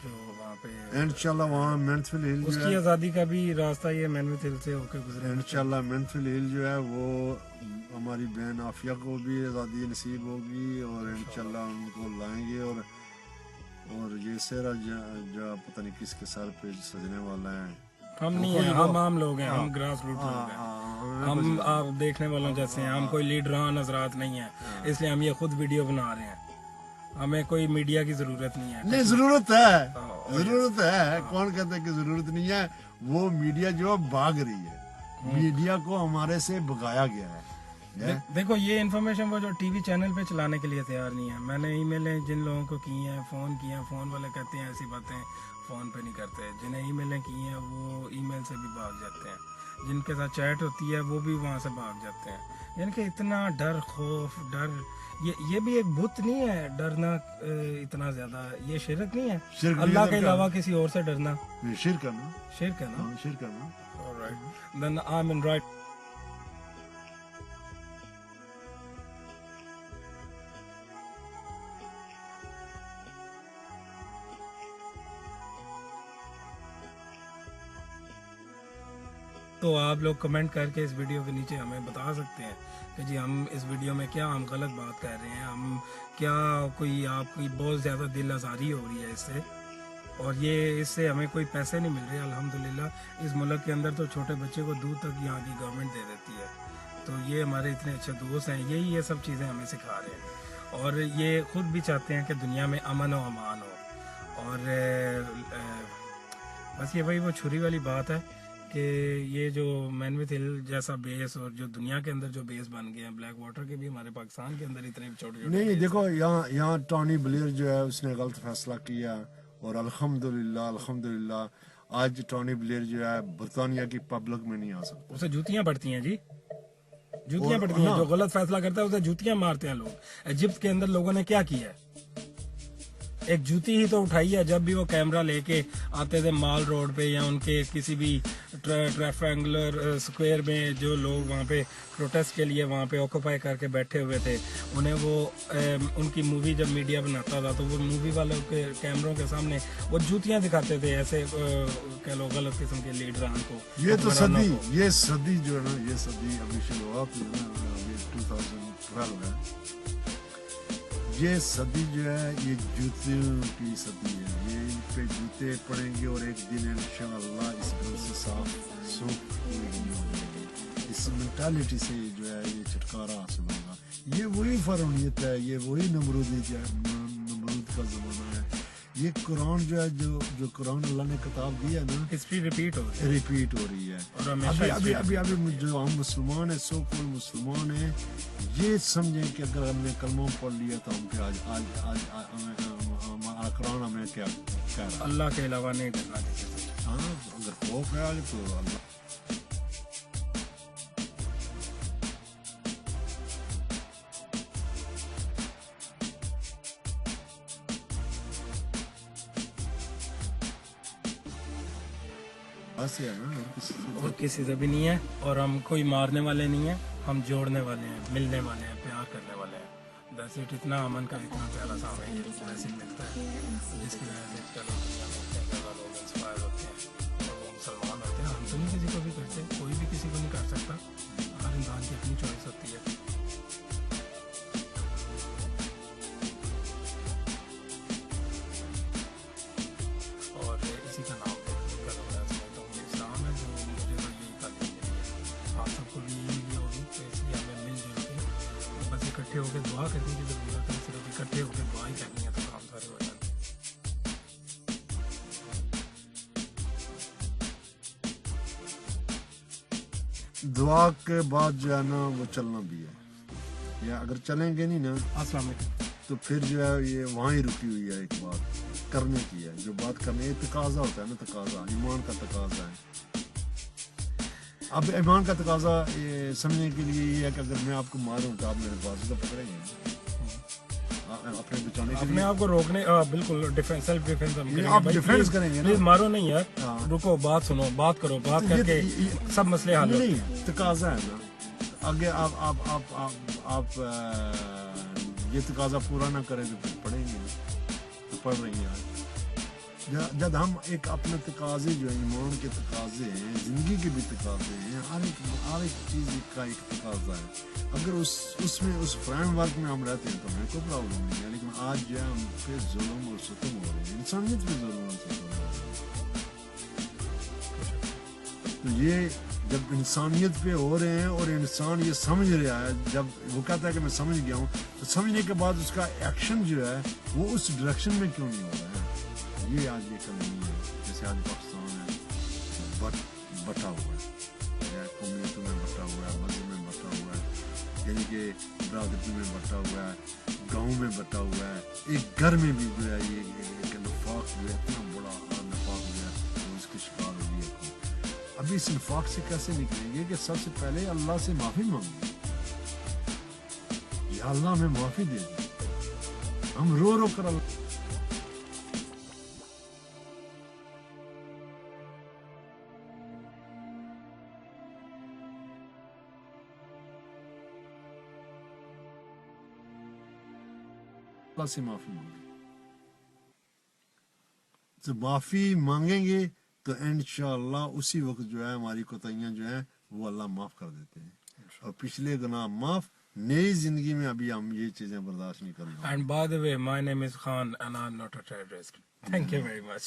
जो वहाँ पे इंशाल्लाह वहाँ मेंथल हिल जो उसकी है, आज़ादी का भी रास्ता ये मेंथल हिल से होकर गुजरे। इंशाल्लाह मेंथल हिल जो है वो हमारी बहन आफिया को भी आज़ादी नसीब होगी और इंशाल्लाह उनको लाएंगे। और ये सेरा जो पता नहीं किसके सर पे सजने वाला है। हम नहीं हैं, हम आम लोग हैं, हम ग्रास रूट लोग हैं, हम आप देखने वालों जैसे हैं, हम कोई लीडरान हजरात नहीं है, इसलिए हम ये खुद वीडियो बना रहे हैं, हमें कोई मीडिया की जरूरत नहीं है। नहीं जरूरत है, जरूरत है, कौन कहता है कि जरूरत नहीं है। वो मीडिया जो भाग रही है, मीडिया को हमारे से भगाया गया है। देखो ये इन्फॉर्मेशन वो जो टीवी चैनल पे चलाने के लिए तैयार नहीं है। मैंने ईमेलें जिन लोगों को की हैं, फ़ोन किए हैं, फ़ोन वाले कहते हैं ऐसी बातें फ़ोन पे नहीं करते। जिन्हें ईमेलें की हैं वो ईमेल से भी भाग जाते हैं, जिनके साथ चैट होती है वो भी वहाँ से भाग जाते हैं। यानी कि इतना डर, खौफ, डर, ये भी एक भूत नहीं है डरना इतना ज्यादा। ये शिरक नहीं है, अल्लाह के अलावा किसी और से डरना शिरक है ना, शिरक है ना, शिरक है ना। Alright, then I am in right. तो आप लोग कमेंट करके इस वीडियो के नीचे हमें बता सकते हैं कि जी हम इस वीडियो में क्या हम गलत बात कर रहे हैं, हम क्या आपकी बहुत ज़्यादा दिल आज़ारी हो रही है इससे, और ये इससे हमें कोई पैसे नहीं मिल रहे। अल्हम्दुलिल्लाह इस मुल्क के अंदर तो छोटे बच्चे को दूध तक यहाँ की गवर्नमेंट दे देती है। तो ये हमारे इतने अच्छे दोस्त हैं, यही ये सब चीज़ें हमें सिखा रहे हैं, और ये खुद भी चाहते हैं कि दुनिया में अमन व अमान हो। और बस ये वही वो छुरी वाली बात है कि ये जो मैनविथ हिल जैसा बेस और जो दुनिया के अंदर जो बेस बन गए हैं, ब्लैक वाटर के भी हमारे पाकिस्तान के अंदर इतने छोटे छोटे नहीं देखो यहाँ टॉनी ब्लेयर जो है उसने गलत फैसला किया, और अल्हम्दुलिल्लाह आज टॉनी ब्लेयर जो है बरतानिया की पब्लिक में नहीं आ सकता। उसे जूतियां पड़ती हैं जी, जूतियां पड़ती हैं। जो गलत फैसला करता है उसे जूतियां मारते हैं लोग। इजिप्ट के अंदर लोगों ने क्या किया है, एक जूती ही तो उठाई है जब भी वो कैमरा लेके आते थे माल रोड पे या उनके किसी भी ट्रैफेंगुलर स्क्वायर में। जो लोग वहाँ पे प्रोटेस्ट के लिए वहाँ पे ऑक्यूपाई करके बैठे हुए थे, उन्हें वो उनकी मूवी जब मीडिया बनाता था तो वो मूवी वालों के कैमरों के सामने वो जूतियां दिखाते थे ऐसे कह लो गलत किस्म के लीडरान को। ये तो सदी जो है ना, ये सदी अभी शुरुआत हुई ना, अभी 2012 है। ये सदी जो है ये जूतियों की सदी है। ये इन पे जूते पड़ेंगे और एक दिन इंशाअल्लाह इस घर से साफ सूख इस मेंटालिटी से जो है ये छुटकारा हासिल होगा। ये वही फरौनियत है, ये वही नमरूद का ज़माना है। ये कुरान जो है जो कुरान अल्लाह ने किताब दी है ना, हिस्ट्री रिपीट हो रही है। अभी जो हम मुसलमान है, सो कोई मुसलमान है, ये समझें कि अगर हमने कलमा पढ़ लिया तो हम पे आज कुरान हमें क्या कह रहा है, अल्लाह के अलावा नहीं डरना। हाँ, अगर खौफ है आज तो अल्लाह। और किसी से भी नहीं है, और हम कोई मारने वाले नहीं हैं, हम जोड़ने वाले हैं, मिलने वाले हैं, प्यार करने वाले हैं। वैसे इतना अमन का इतना प्यारा सा हमें ये वैसे मिलता है जिसकी वजह से चलो दुनिया में इतने ज़्यादा लोग इंस्पायर होते हैं और वो मुसलमान होते हैं। हम तो नहीं किसी को भी करते, कोई भी किसी को नहीं कर सकता, हर इंसान की अपनी चॉइस होती है। और इसी का नाम इकट्ठे होकर दुआ करने की जरूरत है। सिर्फ इकट्ठे होकर दुआ ही करनी है तो काम सारे हो जाते हैं। दुआ के बाद जो है ना वो चलना भी है, या अगर चलेंगे नहीं ना अस्सलाम वालेकुम तो फिर जो है ये वहाँ ही रुकी हुई है। एक बात करने की है, जो बात करने तकाजा होता है ना, तकाजा ईमान का तकाजा है। अब ईमान का तकाजा ये समझने के लिए ये है कि अगर मैं आपको मारूं तो आप मेरे पास तो पकड़ेंगे अपने बचाने के लिए, अपने आप को रोकने। बिल्कुल डिफेंस, सेल्फ डिफेंस हम करेंगे। आप डिफेंस करेंगे ना, प्लीज मारो नहीं यार, रुको, बात सुनो, बात करो, बात करके सब मसले हल होते हैं। तकाजा है ना, आगे आप ये तकाजा पूरा ना करें तो फिर पढ़ेंगे, तो पढ़ रही हैं आज। جب ہم ایک اپنے تقاضے جو ہیں ایمان کے تقاضے ہیں زندگی کے بھی تقاضے ہیں ہر ایک چیز کا ایک تقاضا ہے اگر اس میں اس فریم ورک میں ہم رہتے ہیں تو ہمیں کوئی پرابلم نہیں ہے لیکن آج جو ہے ہم پہ ظلم اور ستم ہو رہے ہیں انسانیت پہ ظلم اور ستم ہو رہے ہیں تو یہ جب انسانیت پہ ہو رہے ہیں اور انسان یہ سمجھ رہا ہے جب وہ کہتا ہے کہ میں سمجھ گیا ہوں تو سمجھنے کے بعد اس کا ایکشن جو ہے وہ اس ڈائریکشن میں کیوں نہیں ہو رہا ہے یہ آج یہ کمی ہے جیسے آج پاکستان ہے بٹا ہوا ہے کمیونٹی میں بٹا ہوا ہے مذہب میں بٹا ہوا ہے یعنی کہ برادری میں بٹا ہوا ہے گاؤں میں بٹا ہوا ہے ایک گھر میں بھی جو ہے یہ نفاق جو ہے اتنا بڑا نفاق جو ہے تو اس کے شکار ہو گئی ہے ابھی اس نفاق سے کیسے نکلیں گے کہ سب سے پہلے اللہ سے معافی مانگیں یا اللہ ہمیں معافی دے دیں ہم رو رو کر اللہ سے معافی مانگیں تو معافی مانگیں گے تو انشاءاللہ اسی وقت جو ہے ہماری کوتاہیاں جو ہیں وہ اللہ معاف کر دیتے ہیں اور پچھلے گناہ معاف نئی زندگی میں ابھی ہم یہ چیزیں برداشت نہیں کریں گے And by the way, my name is Khan and I'm not a terrorist. Thank you very much.